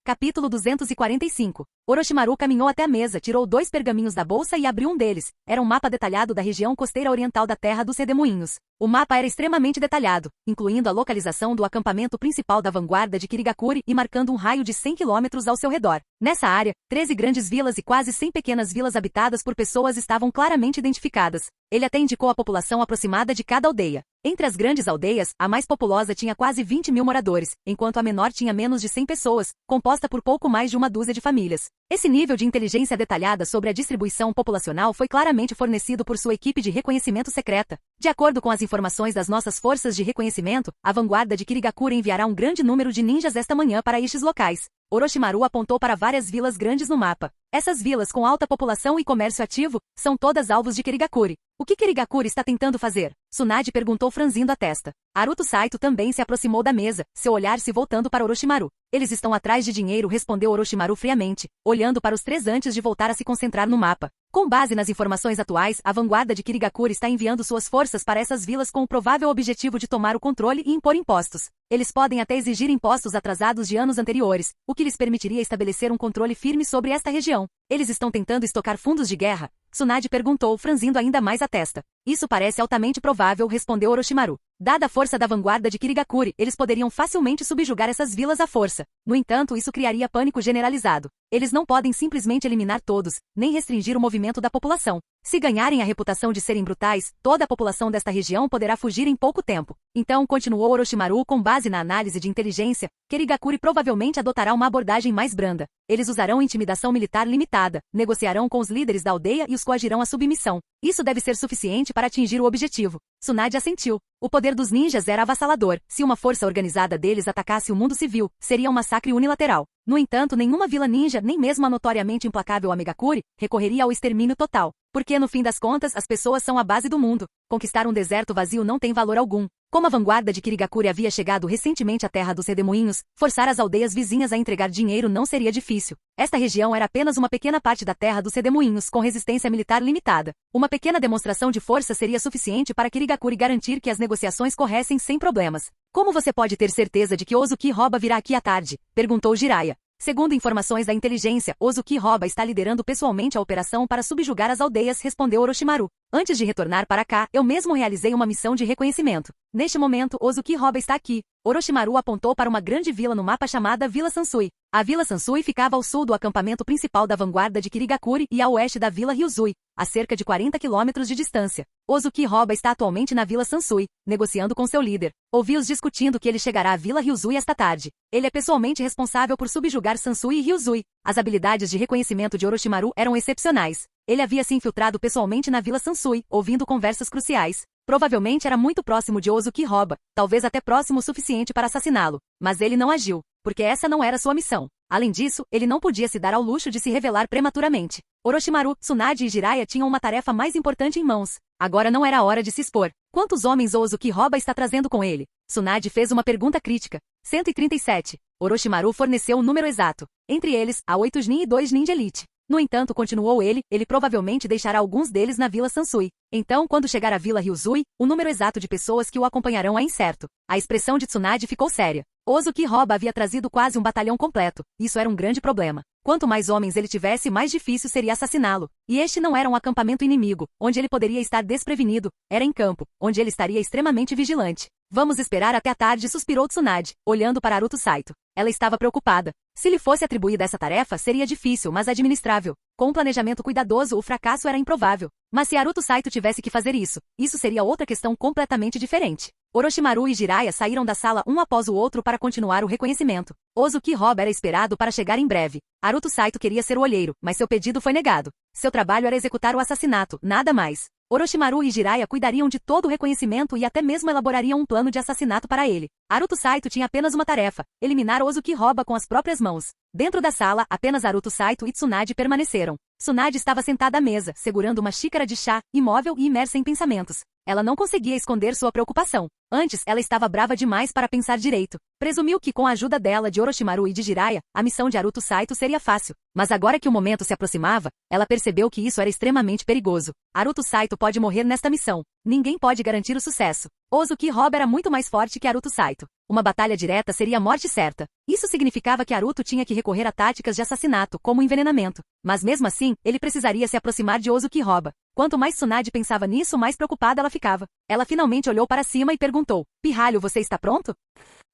Capítulo 245. Orochimaru caminhou até a mesa, tirou 2 pergaminhos da bolsa e abriu um deles. Era um mapa detalhado da região costeira oriental da Terra dos Redemoinhos. O mapa era extremamente detalhado, incluindo a localização do acampamento principal da vanguarda de Kirigakuri e marcando um raio de 100 quilômetros ao seu redor. Nessa área, 13 grandes vilas e quase 100 pequenas vilas habitadas por pessoas estavam claramente identificadas. Ele até indicou a população aproximada de cada aldeia. Entre as grandes aldeias, a mais populosa tinha quase 20 mil moradores, enquanto a menor tinha menos de 100 pessoas, composta por pouco mais de uma dúzia de famílias. Esse nível de inteligência detalhada sobre a distribuição populacional foi claramente fornecido por sua equipe de reconhecimento secreta. De acordo com as informações das nossas forças de reconhecimento, a vanguarda de Kirigakuri enviará um grande número de ninjas esta manhã para estes locais. Orochimaru apontou para várias vilas grandes no mapa. Essas vilas com alta população e comércio ativo são todas alvos de Kirigakuri. O que Kirigakuri está tentando fazer? Tsunade perguntou franzindo a testa. Aruto Saito também se aproximou da mesa, seu olhar se voltando para Orochimaru. Eles estão atrás de dinheiro, respondeu Orochimaru friamente, olhando para os 3 antes de voltar a se concentrar no mapa. Com base nas informações atuais, a vanguarda de Kirigakuri está enviando suas forças para essas vilas com o provável objetivo de tomar o controle e impor impostos. Eles podem até exigir impostos atrasados de anos anteriores, o que lhes permitiria estabelecer um controle firme sobre esta região. Eles estão tentando estocar fundos de guerra? Tsunade perguntou, franzindo ainda mais a testa. Isso parece altamente provável, respondeu Orochimaru. Dada a força da vanguarda de Kirigakuri, eles poderiam facilmente subjugar essas vilas à força. No entanto, isso criaria pânico generalizado. Eles não podem simplesmente eliminar todos, nem restringir o movimento da população. Se ganharem a reputação de serem brutais, toda a população desta região poderá fugir em pouco tempo. Então, continuou Orochimaru, com base na análise de inteligência, Kirigakuri provavelmente adotará uma abordagem mais branda. Eles usarão intimidação militar limitada, negociarão com os líderes da aldeia e os coagirão à submissão. Isso deve ser suficiente para atingir o objetivo. Tsunade assentiu. O poder dos ninjas era avassalador. Se uma força organizada deles atacasse o mundo civil, seria um massacre unilateral. No entanto, nenhuma vila ninja, nem mesmo a notoriamente implacável Amegakuri, recorreria ao extermínio total. Porque no fim das contas, as pessoas são a base do mundo. Conquistar um deserto vazio não tem valor algum. Como a vanguarda de Kirigakuri havia chegado recentemente à Terra dos Redemoinhos, forçar as aldeias vizinhas a entregar dinheiro não seria difícil. Esta região era apenas uma pequena parte da Terra dos Redemoinhos com resistência militar limitada. Uma pequena demonstração de força seria suficiente para Kirigakuri garantir que as negociações corressem sem problemas. Como você pode ter certeza de que Ozuki Roba virá aqui à tarde? Perguntou Jiraiya. Segundo informações da inteligência, Ozuki Roba está liderando pessoalmente a operação para subjugar as aldeias, respondeu Orochimaru. Antes de retornar para cá, eu mesmo realizei uma missão de reconhecimento. Neste momento, Ozuki Roba está aqui. Orochimaru apontou para uma grande vila no mapa chamada Vila Sansui. A Vila Sansui ficava ao sul do acampamento principal da vanguarda de Kirigakuri e ao oeste da Vila Ryuzui, a cerca de 40 quilômetros de distância. Ozuki Roba está atualmente na Vila Sansui, negociando com seu líder. Ouvi-os discutindo que ele chegará à Vila Ryuzui esta tarde. Ele é pessoalmente responsável por subjugar Sansui e Ryuzui. As habilidades de reconhecimento de Orochimaru eram excepcionais. Ele havia se infiltrado pessoalmente na Vila Sansui, ouvindo conversas cruciais. Provavelmente era muito próximo de Ozuki Roba, talvez até próximo o suficiente para assassiná-lo. Mas ele não agiu, porque essa não era sua missão. Além disso, ele não podia se dar ao luxo de se revelar prematuramente. Orochimaru, Tsunade e Jiraiya tinham uma tarefa mais importante em mãos. Agora não era a hora de se expor. Quantos homens Ozuki Roba está trazendo com ele? Tsunade fez uma pergunta crítica. 137. Orochimaru forneceu o número exato. Entre eles, há 8 Nin e 2 Nin de elite. No entanto, continuou ele provavelmente deixará alguns deles na Vila Sansui. Então, quando chegar à Vila Ryuzui, o número exato de pessoas que o acompanharão é incerto. A expressão de Tsunade ficou séria. Ozuki Roba havia trazido quase um batalhão completo. Isso era um grande problema. Quanto mais homens ele tivesse, mais difícil seria assassiná-lo. E este não era um acampamento inimigo, onde ele poderia estar desprevenido. Era em campo, onde ele estaria extremamente vigilante. Vamos esperar até a tarde, suspirou Tsunade, olhando para Aruto Saito. Ela estava preocupada. Se lhe fosse atribuída essa tarefa, seria difícil, mas administrável. Com um planejamento cuidadoso, o fracasso era improvável. Mas se Aruto Saito tivesse que fazer isso seria outra questão completamente diferente. Orochimaru e Jiraiya saíram da sala um após o outro para continuar o reconhecimento. Ozuki Roba era esperado para chegar em breve. Aruto Saito queria ser o olheiro, mas seu pedido foi negado. Seu trabalho era executar o assassinato, nada mais. Orochimaru e Jiraiya cuidariam de todo o reconhecimento e até mesmo elaborariam um plano de assassinato para ele. Aruto Saito tinha apenas uma tarefa: eliminar Ozuki Roba com as próprias mãos. Dentro da sala, apenas Aruto Saito e Tsunade permaneceram. Tsunade estava sentada à mesa, segurando uma xícara de chá, imóvel e imersa em pensamentos. Ela não conseguia esconder sua preocupação. Antes, ela estava brava demais para pensar direito. Presumiu que com a ajuda dela, de Orochimaru e de Jiraiya, a missão de Naruto Saito seria fácil. Mas agora que o momento se aproximava, ela percebeu que isso era extremamente perigoso. Naruto Saito pode morrer nesta missão. Ninguém pode garantir o sucesso. Ozuki Roba era muito mais forte que Naruto Saito. Uma batalha direta seria a morte certa. Isso significava que Naruto tinha que recorrer a táticas de assassinato, como envenenamento. Mas mesmo assim, ele precisaria se aproximar de Ozuki Roba. Quanto mais Tsunade pensava nisso, mais preocupada ela ficava. Ela finalmente olhou para cima e perguntou: Pirralho, você está pronto?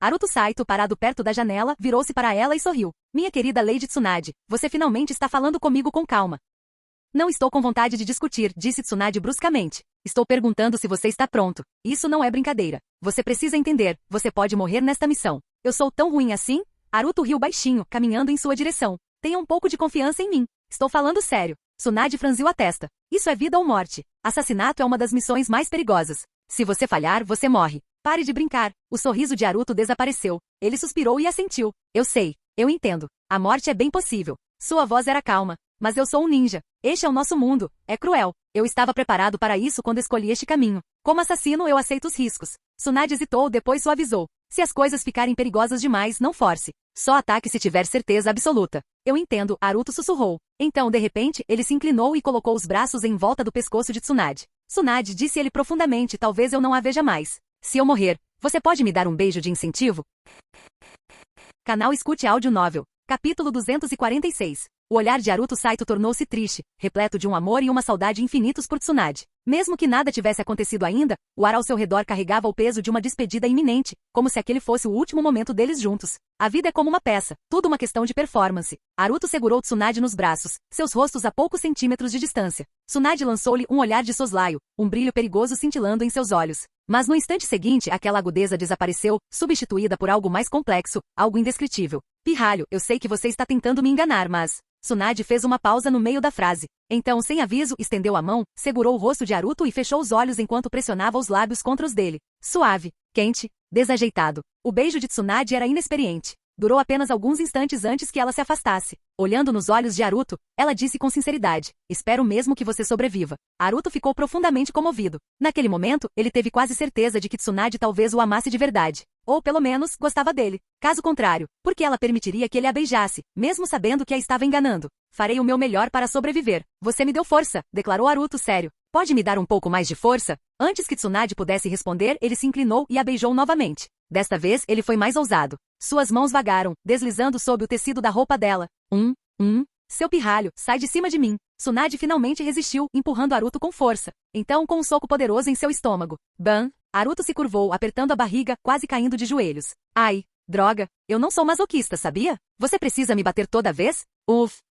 Naruto Saito, parado perto da janela, virou-se para ela e sorriu. Minha querida Lady Tsunade, você finalmente está falando comigo com calma. Não estou com vontade de discutir, disse Tsunade bruscamente. Estou perguntando se você está pronto. Isso não é brincadeira. Você precisa entender, você pode morrer nesta missão. Eu sou tão ruim assim? Naruto riu baixinho, caminhando em sua direção. Tenha um pouco de confiança em mim. Estou falando sério. Tsunade franziu a testa. Isso é vida ou morte. Assassinato é uma das missões mais perigosas. Se você falhar, você morre. Pare de brincar. O sorriso de Naruto desapareceu. Ele suspirou e assentiu. Eu sei. Eu entendo. A morte é bem possível. Sua voz era calma. Mas eu sou um ninja. Este é o nosso mundo. É cruel. Eu estava preparado para isso quando escolhi este caminho. Como assassino, eu aceito os riscos. Tsunade hesitou, depois suavizou. Se as coisas ficarem perigosas demais, não force. Só ataque se tiver certeza absoluta. Eu entendo, Naruto sussurrou. Então, de repente, ele se inclinou e colocou os braços em volta do pescoço de Tsunade. Tsunade, disse ele profundamente, talvez eu não a veja mais. Se eu morrer, você pode me dar um beijo de incentivo? Canal Escute Áudio Novel. Capítulo 246. O olhar de Naruto Saito tornou-se triste, repleto de um amor e uma saudade infinitos por Tsunade. Mesmo que nada tivesse acontecido ainda, o ar ao seu redor carregava o peso de uma despedida iminente, como se aquele fosse o último momento deles juntos. A vida é como uma peça, tudo uma questão de performance. Naruto segurou Tsunade nos braços, seus rostos a poucos centímetros de distância. Tsunade lançou-lhe um olhar de soslaio, um brilho perigoso cintilando em seus olhos. Mas no instante seguinte, aquela agudeza desapareceu, substituída por algo mais complexo, algo indescritível. Pirralho, eu sei que você está tentando me enganar, mas... Tsunade fez uma pausa no meio da frase. Então, sem aviso, estendeu a mão, segurou o rosto de Naruto e fechou os olhos enquanto pressionava os lábios contra os dele. Suave, quente, desajeitado. O beijo de Tsunade era inexperiente. Durou apenas alguns instantes antes que ela se afastasse. Olhando nos olhos de Naruto, ela disse com sinceridade: espero mesmo que você sobreviva. Naruto ficou profundamente comovido. Naquele momento, ele teve quase certeza de que Tsunade talvez o amasse de verdade. Ou, pelo menos, gostava dele. Caso contrário, por que ela permitiria que ele a beijasse, mesmo sabendo que a estava enganando? Farei o meu melhor para sobreviver. Você me deu força, declarou Naruto sério. Pode me dar um pouco mais de força? Antes que Tsunade pudesse responder, ele se inclinou e a beijou novamente. Desta vez, ele foi mais ousado. Suas mãos vagaram, deslizando sob o tecido da roupa dela. Seu pirralho, sai de cima de mim. Tsunade finalmente resistiu, empurrando Naruto com força. Então, com um soco poderoso em seu estômago. Bam! Naruto se curvou, apertando a barriga, quase caindo de joelhos. Ai, droga, eu não sou masoquista, sabia? Você precisa me bater toda vez?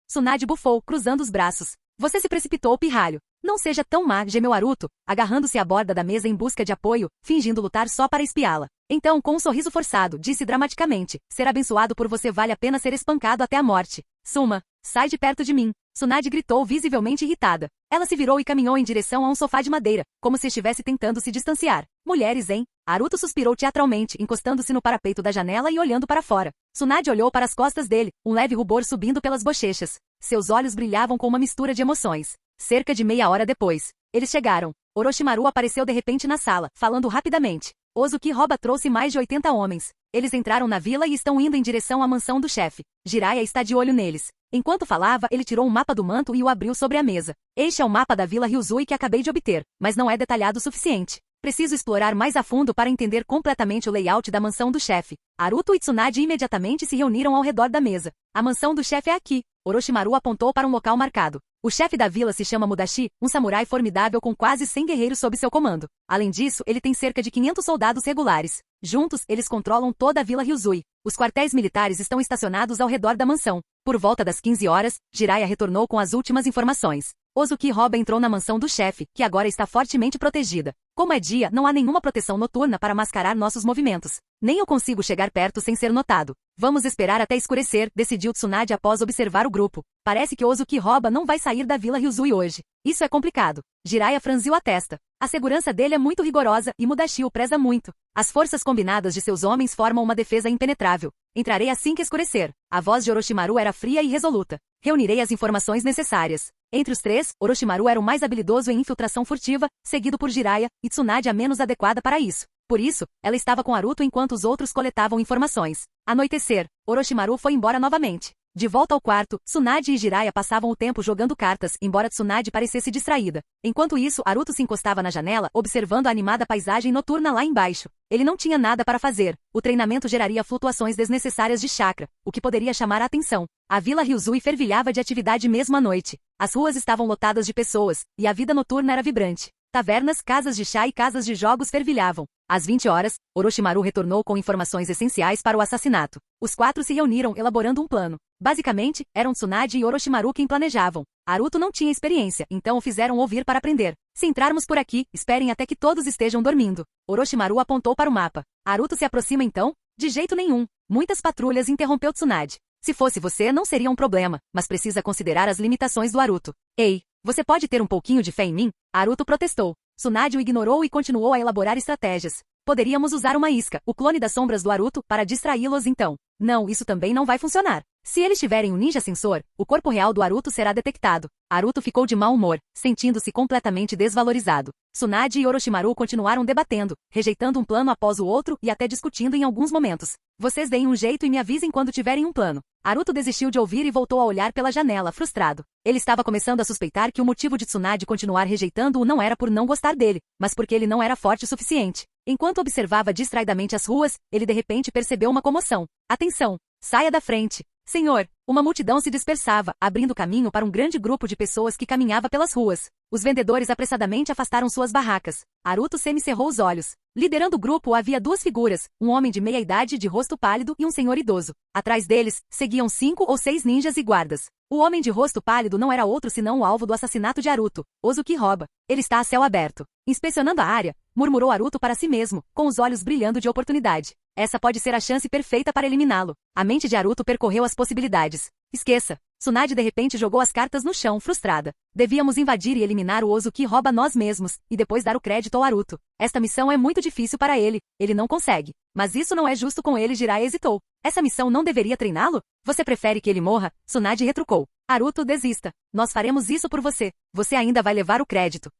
Tsunade bufou, cruzando os braços. Você se precipitou, pirralho. Não seja tão má, gemeu Naruto, agarrando-se à borda da mesa em busca de apoio, fingindo lutar só para espiá-la. Então, com um sorriso forçado, disse dramaticamente: ser abençoado por você vale a pena ser espancado até a morte. Suma, sai de perto de mim. Tsunade gritou visivelmente irritada. Ela se virou e caminhou em direção a um sofá de madeira, como se estivesse tentando se distanciar. Mulheres, hein? Naruto suspirou teatralmente, encostando-se no parapeito da janela e olhando para fora. Tsunade olhou para as costas dele, um leve rubor subindo pelas bochechas. Seus olhos brilhavam com uma mistura de emoções. Cerca de meia hora depois, eles chegaram. Orochimaru apareceu de repente na sala, falando rapidamente. Ozuki Roba trouxe mais de 80 homens. Eles entraram na vila e estão indo em direção à mansão do chefe. Jiraiya está de olho neles. Enquanto falava, ele tirou um mapa do manto e o abriu sobre a mesa. Este é o mapa da Vila Ryuzui que acabei de obter, mas não é detalhado o suficiente. Preciso explorar mais a fundo para entender completamente o layout da mansão do chefe. Naruto e Tsunade imediatamente se reuniram ao redor da mesa. A mansão do chefe é aqui. Orochimaru apontou para um local marcado. O chefe da vila se chama Mudashi, um samurai formidável com quase 100 guerreiros sob seu comando. Além disso, ele tem cerca de 500 soldados regulares. Juntos, eles controlam toda a Vila Ryuzui. Os quartéis militares estão estacionados ao redor da mansão. Por volta das 15 horas, Jiraiya retornou com as últimas informações. Ozuki Roba entrou na mansão do chefe, que agora está fortemente protegida. Como é dia, não há nenhuma proteção noturna para mascarar nossos movimentos. Nem eu consigo chegar perto sem ser notado. Vamos esperar até escurecer, decidiu Tsunade após observar o grupo. Parece que Ozuki Roba não vai sair da Vila Ryuzui hoje. Isso é complicado. Jiraiya franziu a testa. A segurança dele é muito rigorosa e Mudashi o preza muito. As forças combinadas de seus homens formam uma defesa impenetrável. Entrarei assim que escurecer. A voz de Orochimaru era fria e resoluta. Reunirei as informações necessárias. Entre os três, Orochimaru era o mais habilidoso em infiltração furtiva, seguido por Jiraiya, e Tsunade a menos adequada para isso. Por isso, ela estava com Naruto enquanto os outros coletavam informações. Anoitecer, Orochimaru foi embora novamente. De volta ao quarto, Tsunade e Jiraiya passavam o tempo jogando cartas, embora Tsunade parecesse distraída. Enquanto isso, Naruto se encostava na janela, observando a animada paisagem noturna lá embaixo. Ele não tinha nada para fazer. O treinamento geraria flutuações desnecessárias de chakra, o que poderia chamar a atenção. A Vila Ryuzui fervilhava de atividade mesmo à noite. As ruas estavam lotadas de pessoas, e a vida noturna era vibrante. Tavernas, casas de chá e casas de jogos fervilhavam. Às 20 horas, Orochimaru retornou com informações essenciais para o assassinato. Os quatro se reuniram elaborando um plano. Basicamente, eram Tsunade e Orochimaru quem planejavam. Naruto não tinha experiência, então o fizeram ouvir para aprender. Se entrarmos por aqui, esperem até que todos estejam dormindo. Orochimaru apontou para o mapa. Naruto se aproxima então? De jeito nenhum. Muitas patrulhas, interrompeu Tsunade. Se fosse você, não seria um problema, mas precisa considerar as limitações do Naruto. Ei, você pode ter um pouquinho de fé em mim? Naruto protestou. Tsunade o ignorou e continuou a elaborar estratégias. Poderíamos usar uma isca, o clone das sombras do Naruto, para distraí-los então. Não, isso também não vai funcionar. Se eles tiverem um ninja sensor, o corpo real do Naruto será detectado. Naruto ficou de mau humor, sentindo-se completamente desvalorizado. Tsunade e Orochimaru continuaram debatendo, rejeitando um plano após o outro e até discutindo em alguns momentos. Vocês deem um jeito e me avisem quando tiverem um plano. Naruto desistiu de ouvir e voltou a olhar pela janela, frustrado. Ele estava começando a suspeitar que o motivo de Tsunade continuar rejeitando-o não era por não gostar dele, mas porque ele não era forte o suficiente. Enquanto observava distraidamente as ruas, ele de repente percebeu uma comoção. Atenção! Saia da frente! Senhor! Uma multidão se dispersava, abrindo caminho para um grande grupo de pessoas que caminhava pelas ruas. Os vendedores apressadamente afastaram suas barracas. Naruto semicerrou os olhos. Liderando o grupo havia duas figuras, um homem de meia idade de rosto pálido e um senhor idoso. Atrás deles, seguiam 5 ou 6 ninjas e guardas. O homem de rosto pálido não era outro senão o alvo do assassinato de Naruto, Ozuki Roba. Ele está a céu aberto. Inspecionando a área, murmurou Naruto para si mesmo, com os olhos brilhando de oportunidade. Essa pode ser a chance perfeita para eliminá-lo. A mente de Naruto percorreu as possibilidades. Esqueça. Tsunade de repente jogou as cartas no chão, frustrada. Devíamos invadir e eliminar o Ozuki Roba nós mesmos, e depois dar o crédito ao Naruto. Esta missão é muito difícil para ele. Ele não consegue. Mas isso não é justo com ele, Jiraiya hesitou. Essa missão não deveria treiná-lo? Você prefere que ele morra? Tsunade retrucou. Naruto, desista. Nós faremos isso por você. Você ainda vai levar o crédito.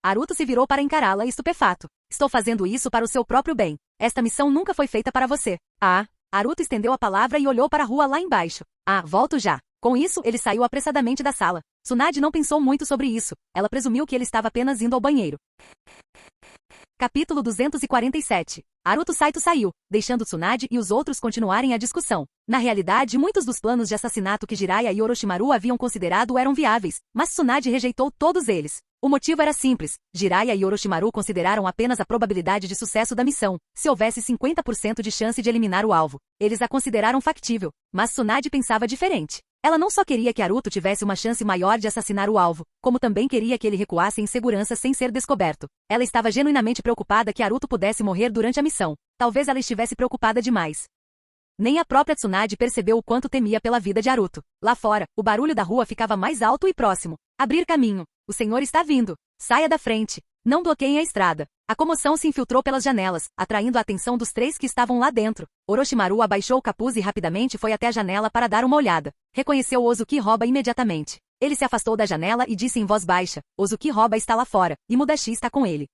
Naruto se virou para encará-la estupefato. Estou fazendo isso para o seu próprio bem. Esta missão nunca foi feita para você. Ah. Naruto estendeu a palavra e olhou para a rua lá embaixo. Ah, volto já. Com isso, ele saiu apressadamente da sala. Tsunade não pensou muito sobre isso. Ela presumiu que ele estava apenas indo ao banheiro. Capítulo 247. Naruto Saito saiu, deixando Tsunade e os outros continuarem a discussão. Na realidade, muitos dos planos de assassinato que Jiraiya e Orochimaru haviam considerado eram viáveis, mas Tsunade rejeitou todos eles. O motivo era simples. Jiraiya e Orochimaru consideraram apenas a probabilidade de sucesso da missão, se houvesse 50% de chance de eliminar o alvo. Eles a consideraram factível, mas Tsunade pensava diferente. Ela não só queria que Naruto tivesse uma chance maior de assassinar o alvo, como também queria que ele recuasse em segurança sem ser descoberto. Ela estava genuinamente preocupada que Naruto pudesse morrer durante a missão. Talvez ela estivesse preocupada demais. Nem a própria Tsunade percebeu o quanto temia pela vida de Naruto. Lá fora, o barulho da rua ficava mais alto e próximo. Abrir caminho. O senhor está vindo. Saia da frente. Não bloqueiem a estrada. A comoção se infiltrou pelas janelas, atraindo a atenção dos 3 que estavam lá dentro. Orochimaru abaixou o capuz e rapidamente foi até a janela para dar uma olhada. Reconheceu Ozuki Roba imediatamente. Ele se afastou da janela e disse em voz baixa, Ozuki Roba está lá fora, e Mudashi está com ele.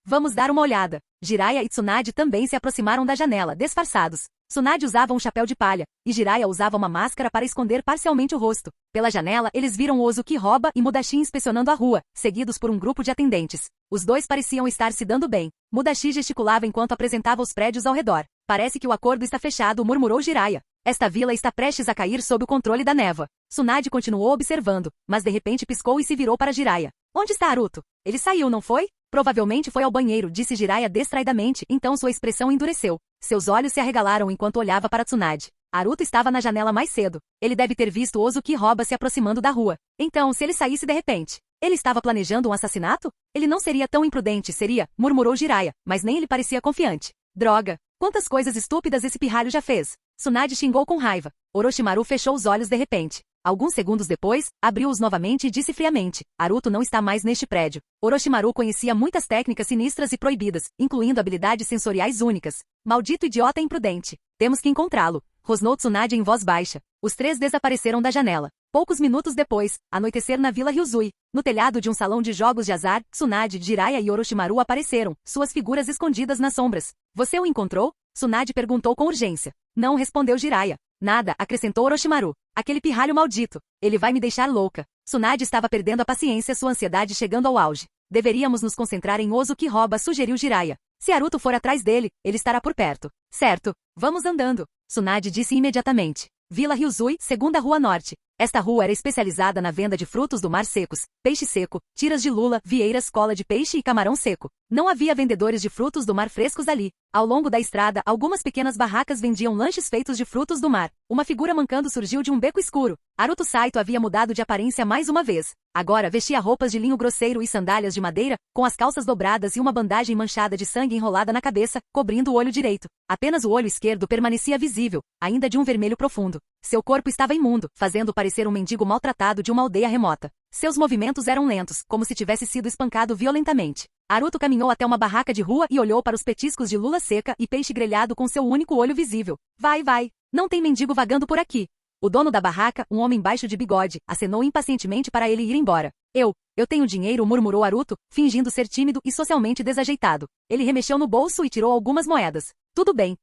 Vamos dar uma olhada. Jiraiya e Tsunade também se aproximaram da janela, disfarçados. Tsunade usava um chapéu de palha, e Jiraiya usava uma máscara para esconder parcialmente o rosto. Pela janela, eles viram Ozuki Roba e Mudashi inspecionando a rua, seguidos por um grupo de atendentes. Os dois pareciam estar se dando bem. Mudashi gesticulava enquanto apresentava os prédios ao redor. Parece que o acordo está fechado, murmurou Jiraiya. Esta vila está prestes a cair sob o controle da névoa. Tsunade continuou observando, mas de repente piscou e se virou para Jiraiya. Onde está Naruto? Ele saiu, não foi? Provavelmente foi ao banheiro, disse Jiraiya distraidamente, então sua expressão endureceu. Seus olhos se arregalaram enquanto olhava para Tsunade. Naruto estava na janela mais cedo. Ele deve ter visto Ozuki Roba se aproximando da rua. Então, se ele saísse de repente, ele estava planejando um assassinato? Ele não seria tão imprudente, seria, murmurou Jiraiya, mas nem ele parecia confiante. Droga! Quantas coisas estúpidas esse pirralho já fez! Tsunade xingou com raiva. Orochimaru fechou os olhos de repente. Alguns segundos depois, abriu-os novamente e disse friamente: Aruto não está mais neste prédio. Orochimaru conhecia muitas técnicas sinistras e proibidas, incluindo habilidades sensoriais únicas. Maldito idiota imprudente. Temos que encontrá-lo, rosnou Tsunade em voz baixa. Os três desapareceram da janela. Poucos minutos depois, anoitecer na Vila Ryuzui. No telhado de um salão de jogos de azar, Tsunade, Jiraiya e Orochimaru apareceram, suas figuras escondidas nas sombras. Você o encontrou? Tsunade perguntou com urgência. Não, respondeu Jiraiya. Nada, acrescentou Orochimaru. Aquele pirralho maldito. Ele vai me deixar louca. Tsunade estava perdendo a paciência, sua ansiedade chegando ao auge. Deveríamos nos concentrar em Ozuki-Roba, sugeriu Jiraiya. Se Aruto for atrás dele, ele estará por perto. Certo. Vamos andando. Tsunade disse imediatamente. Vila Ryuzui, segunda rua norte. Esta rua era especializada na venda de frutos do mar secos, peixe seco, tiras de lula, vieiras, cola de peixe e camarão seco. Não havia vendedores de frutos do mar frescos ali. Ao longo da estrada, algumas pequenas barracas vendiam lanches feitos de frutos do mar. Uma figura mancando surgiu de um beco escuro. Aruto Saito havia mudado de aparência mais uma vez. Agora vestia roupas de linho grosseiro e sandálias de madeira, com as calças dobradas e uma bandagem manchada de sangue enrolada na cabeça, cobrindo o olho direito. Apenas o olho esquerdo permanecia visível, ainda de um vermelho profundo. Seu corpo estava imundo, fazendo parecer um mendigo maltratado de uma aldeia remota. Seus movimentos eram lentos, como se tivesse sido espancado violentamente. Aruto caminhou até uma barraca de rua e olhou para os petiscos de lula seca e peixe grelhado com seu único olho visível. Vai, vai. Não tem mendigo vagando por aqui. O dono da barraca, um homem baixo de bigode, acenou impacientemente para ele ir embora. Eu tenho dinheiro, murmurou Aruto, fingindo ser tímido e socialmente desajeitado. Ele remexeu no bolso e tirou algumas moedas. Tudo bem,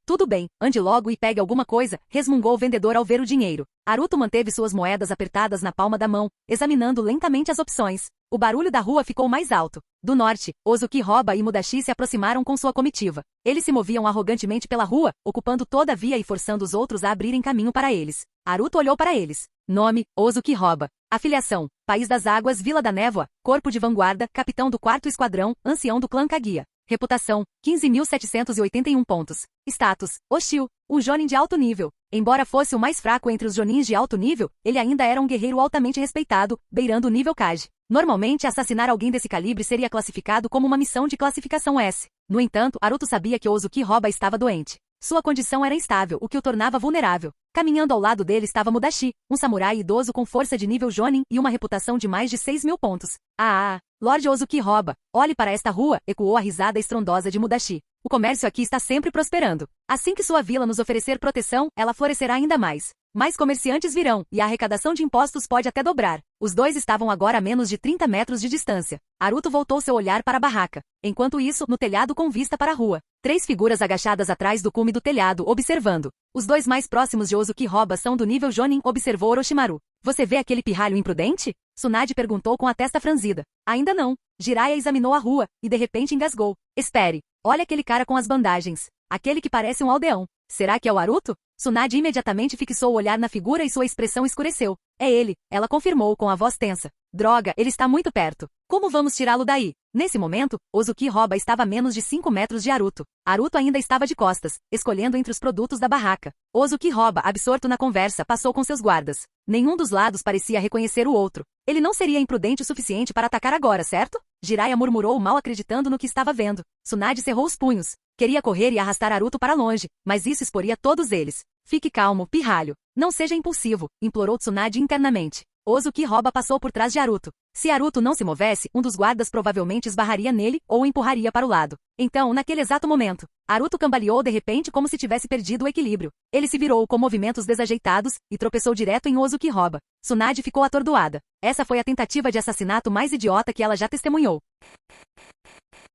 ande logo e pegue alguma coisa, resmungou o vendedor ao ver o dinheiro. Aruto manteve suas moedas apertadas na palma da mão, examinando lentamente as opções. O barulho da rua ficou mais alto. Do norte, Ozuki-Roba e Mudashi se aproximaram com sua comitiva. Eles se moviam arrogantemente pela rua, ocupando toda a via e forçando os outros a abrirem caminho para eles. Aruto olhou para eles. Nome, Ozuki-Roba. Afiliação, País das Águas, Vila da Névoa, Corpo de Vanguarda, Capitão do 4º Esquadrão, Ancião do Clã Kaguya. Reputação, 15.781 pontos. Status, hostil, um jonin de alto nível. Embora fosse o mais fraco entre os jonins de alto nível, ele ainda era um guerreiro altamente respeitado, beirando o nível Kage. Normalmente, assassinar alguém desse calibre seria classificado como uma missão de classificação S. No entanto, Aruto sabia que Ozuki-Roba estava doente. Sua condição era instável, o que o tornava vulnerável. Caminhando ao lado dele estava Mudashi, um samurai idoso com força de nível jonin e uma reputação de mais de 6.000 pontos. Lord Ozuki-Roba, olhe para esta rua, ecoou a risada estrondosa de Mudashi. O comércio aqui está sempre prosperando. Assim que sua vila nos oferecer proteção, ela florescerá ainda mais. Mais comerciantes virão, e a arrecadação de impostos pode até dobrar. Os dois estavam agora a menos de 30 metros de distância. Aruto voltou seu olhar para a barraca. Enquanto isso, no telhado com vista para a rua. 3 figuras agachadas atrás do cume do telhado, observando. Os dois mais próximos de Ozuki-Roba são do nível jonin, observou Orochimaru. Você vê aquele pirralho imprudente? Tsunade perguntou com a testa franzida. Ainda não. Jiraiya examinou a rua, e de repente engasgou. Espere. Olha aquele cara com as bandagens. Aquele que parece um aldeão. Será que é o Aruto? Tsunade imediatamente fixou o olhar na figura e sua expressão escureceu. É ele, ela confirmou com a voz tensa. Droga, ele está muito perto. Como vamos tirá-lo daí? Nesse momento, Ozuki-Roba estava a menos de 5 metros de Aruto. Aruto ainda estava de costas, escolhendo entre os produtos da barraca. Ozuki-Roba, absorto na conversa, passou com seus guardas. Nenhum dos lados parecia reconhecer o outro. Ele não seria imprudente o suficiente para atacar agora, certo? Jiraiya murmurou mal acreditando no que estava vendo. Tsunade cerrou os punhos. Queria correr e arrastar Aruto para longe, mas isso exporia todos eles. Fique calmo, pirralho. Não seja impulsivo, implorou Tsunade internamente. Ozuki-Roba passou por trás de Aruto. Se Aruto não se movesse, um dos guardas provavelmente esbarraria nele ou o empurraria para o lado. Então, naquele exato momento, Aruto cambaleou de repente como se tivesse perdido o equilíbrio. Ele se virou com movimentos desajeitados e tropeçou direto em Ozuki-Roba. Tsunade ficou atordoada. Essa foi a tentativa de assassinato mais idiota que ela já testemunhou.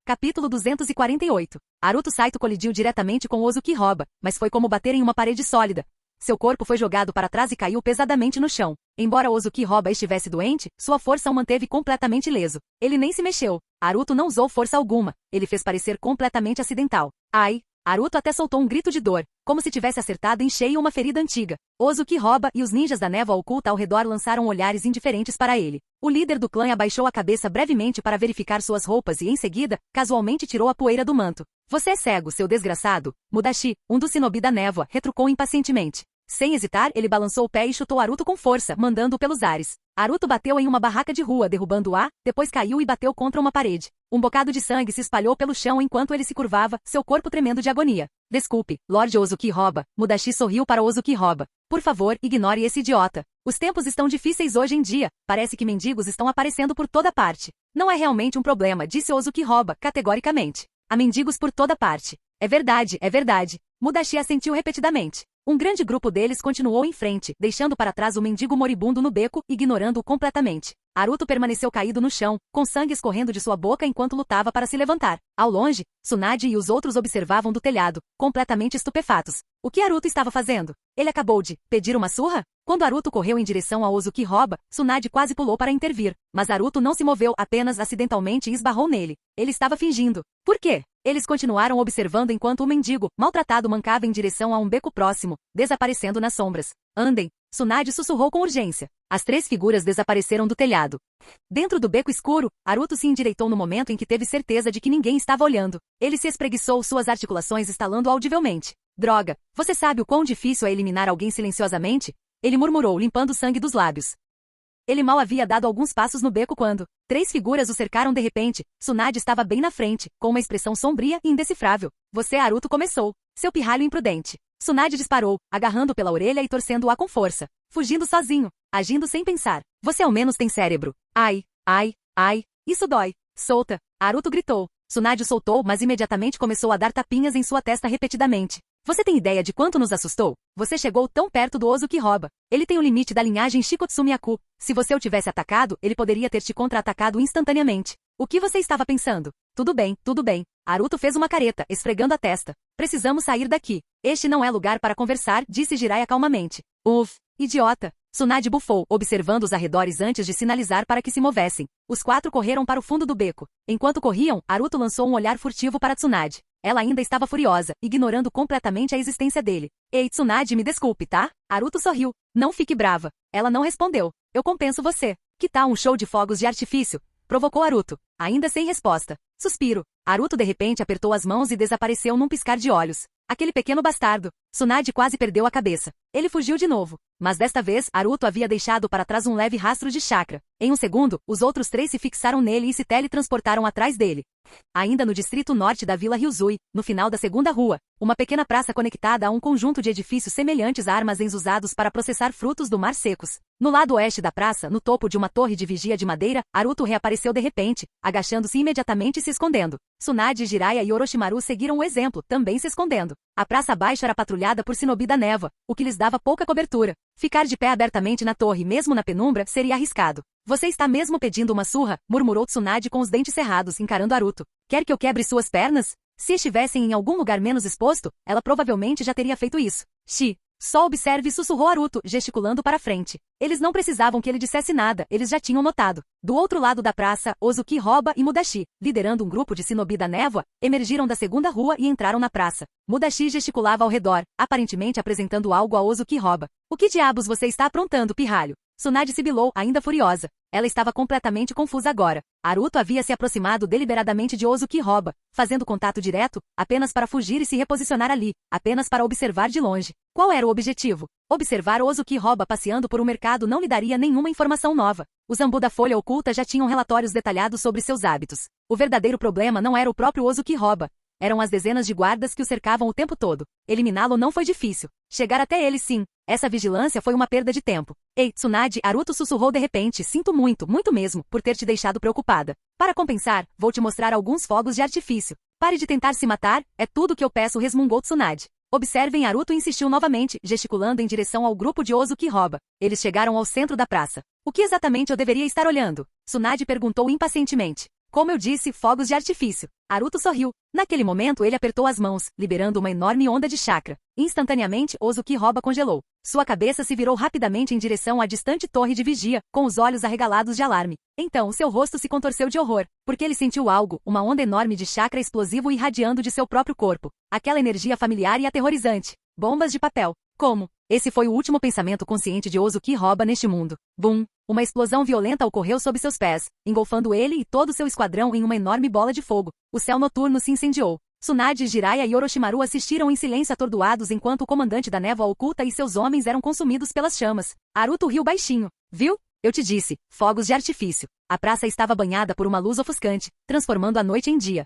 Capítulo 248. Aruto Saito colidiu diretamente com Ozuki-Roba, mas foi como bater em uma parede sólida. Seu corpo foi jogado para trás e caiu pesadamente no chão. Embora Ozuki-Roba estivesse doente, sua força o manteve completamente ileso. Ele nem se mexeu. Aruto não usou força alguma. Ele fez parecer completamente acidental. Ai! Aruto até soltou um grito de dor, como se tivesse acertado em cheio uma ferida antiga. Ozuki-Roba e os ninjas da névoa oculta ao redor lançaram olhares indiferentes para ele. O líder do clã abaixou a cabeça brevemente para verificar suas roupas e, em seguida, casualmente tirou a poeira do manto. Você é cego, seu desgraçado. Mudashi, um dos shinobi da névoa, retrucou impacientemente. Sem hesitar, ele balançou o pé e chutou Aruto com força, mandando-o pelos ares. Aruto bateu em uma barraca de rua, derrubando-a, depois caiu e bateu contra uma parede. Um bocado de sangue se espalhou pelo chão enquanto ele se curvava, seu corpo tremendo de agonia. Desculpe, Lorde Ozuki-Roba. Mudashi sorriu para Ozuki-Roba. Por favor, ignore esse idiota. Os tempos estão difíceis hoje em dia, parece que mendigos estão aparecendo por toda parte. Não é realmente um problema, disse Ozuki-Roba, categoricamente. Há mendigos por toda parte. É verdade, é verdade. Mudashi assentiu repetidamente. Um grande grupo deles continuou em frente, deixando para trás o mendigo moribundo no beco, ignorando-o completamente. Aruto permaneceu caído no chão, com sangue escorrendo de sua boca enquanto lutava para se levantar. Ao longe, Tsunade e os outros observavam do telhado, completamente estupefatos. O que Aruto estava fazendo? Ele acabou de pedir uma surra? Quando Aruto correu em direção a Ozuki-Roba, Tsunade quase pulou para intervir, mas Aruto não se moveu, apenas acidentalmente esbarrou nele. Ele estava fingindo. Por quê? Eles continuaram observando enquanto o mendigo, maltratado, mancava em direção a um beco próximo, desaparecendo nas sombras. Andem! Tsunade sussurrou com urgência. As 3 figuras desapareceram do telhado. Dentro do beco escuro, Aruto se endireitou no momento em que teve certeza de que ninguém estava olhando. Ele se espreguiçou, suas articulações estalando audivelmente. Droga! Você sabe o quão difícil é eliminar alguém silenciosamente? Ele murmurou, limpando o sangue dos lábios. Ele mal havia dado alguns passos no beco quando 3 figuras o cercaram de repente. Tsunade estava bem na frente, com uma expressão sombria e indecifrável. Você, Aruto, começou. Seu pirralho imprudente. Tsunade disparou, agarrando pela orelha e torcendo-a com força. Fugindo sozinho, agindo sem pensar. Você ao menos tem cérebro. Ai, ai, ai, isso dói. Solta. Aruto gritou. Tsunade o soltou, mas imediatamente começou a dar tapinhas em sua testa repetidamente. Você tem ideia de quanto nos assustou? Você chegou tão perto do Ozuki-Roba. Ele tem o limite da linhagem Shikotsumiyaku. Se você o tivesse atacado, ele poderia ter te contra-atacado instantaneamente. O que você estava pensando? Tudo bem, tudo bem. Aruto fez uma careta, esfregando a testa. Precisamos sair daqui. Este não é lugar para conversar, disse Jiraiya calmamente. Idiota. Tsunade bufou, observando os arredores antes de sinalizar para que se movessem. Os 4 correram para o fundo do beco. Enquanto corriam, Aruto lançou um olhar furtivo para Tsunade. Ela ainda estava furiosa, ignorando completamente a existência dele. Ei, Tsunade, me desculpe, tá? Aruto sorriu. Não fique brava. Ela não respondeu. Eu compenso você. Que tal um show de fogos de artifício? Provocou Aruto. Ainda sem resposta. Suspiro. Aruto de repente apertou as mãos e desapareceu num piscar de olhos. Aquele pequeno bastardo. Tsunade quase perdeu a cabeça. Ele fugiu de novo. Mas desta vez, Aruto havia deixado para trás um leve rastro de chakra. Em um segundo, os outros 3 se fixaram nele e se teletransportaram atrás dele. Ainda no distrito norte da Vila Ryuzui, no final da segunda rua, uma pequena praça conectada a um conjunto de edifícios semelhantes a armazéns usados para processar frutos do mar secos. No lado oeste da praça, no topo de uma torre de vigia de madeira, Aruto reapareceu de repente, agachando-se imediatamente e se escondendo. Tsunade, Jiraiya e Orochimaru seguiram o exemplo, também se escondendo. A praça abaixo era patrulhada por shinobi da névoa, o que lhes dava pouca cobertura. Ficar de pé abertamente na torre, mesmo na penumbra, seria arriscado. Você está mesmo pedindo uma surra? Murmurou Tsunade com os dentes cerrados, encarando Aruto. Quer que eu quebre suas pernas? Se estivessem em algum lugar menos exposto, ela provavelmente já teria feito isso. Só observe, sussurrou Aruto, gesticulando para frente. Eles não precisavam que ele dissesse nada, eles já tinham notado. Do outro lado da praça, Ozuki-Roba e Mudashi, liderando um grupo de shinobi da névoa, emergiram da segunda rua e entraram na praça. Mudashi gesticulava ao redor, aparentemente apresentando algo a Ozuki-Roba. O que diabos você está aprontando, pirralho? Tsunade sibilou, ainda furiosa. Ela estava completamente confusa agora. Aruto havia se aproximado deliberadamente de Ozuki-Roba, fazendo contato direto, apenas para fugir e se reposicionar ali, apenas para observar de longe. Qual era o objetivo? Observar Ozuki-Roba passeando por um mercado não lhe daria nenhuma informação nova. Os Zambu da Folha Oculta já tinham relatórios detalhados sobre seus hábitos. O verdadeiro problema não era o próprio Ozuki-Roba. Eram as dezenas de guardas que o cercavam o tempo todo. Eliminá-lo não foi difícil. Chegar até ele, sim. Essa vigilância foi uma perda de tempo. Ei, Tsunade, Aruto sussurrou de repente. Sinto muito, muito mesmo, por ter te deixado preocupada. Para compensar, vou te mostrar alguns fogos de artifício. Pare de tentar se matar, é tudo que eu peço, resmungou Tsunade. Observem, Aruto insistiu novamente, gesticulando em direção ao grupo de Ozuki-Roba. Eles chegaram ao centro da praça. O que exatamente eu deveria estar olhando? Tsunade perguntou impacientemente. Como eu disse, fogos de artifício. Aruto sorriu. Naquele momento ele apertou as mãos, liberando uma enorme onda de chakra. Instantaneamente, Ozuki-Roba congelou. Sua cabeça se virou rapidamente em direção à distante torre de vigia, com os olhos arregalados de alarme. Então seu rosto se contorceu de horror, porque ele sentiu algo, uma onda enorme de chakra explosivo irradiando de seu próprio corpo. Aquela energia familiar e aterrorizante. Bombas de papel. Como? Esse foi o último pensamento consciente de Ozuki-Roba neste mundo. Bum! Uma explosão violenta ocorreu sob seus pés, engolfando ele e todo seu esquadrão em uma enorme bola de fogo. O céu noturno se incendiou. Tsunade, Jiraiya e Orochimaru assistiram em silêncio atordoados enquanto o comandante da névoa oculta e seus homens eram consumidos pelas chamas. Naruto riu baixinho. Viu? Eu te disse, fogos de artifício. A praça estava banhada por uma luz ofuscante, transformando a noite em dia.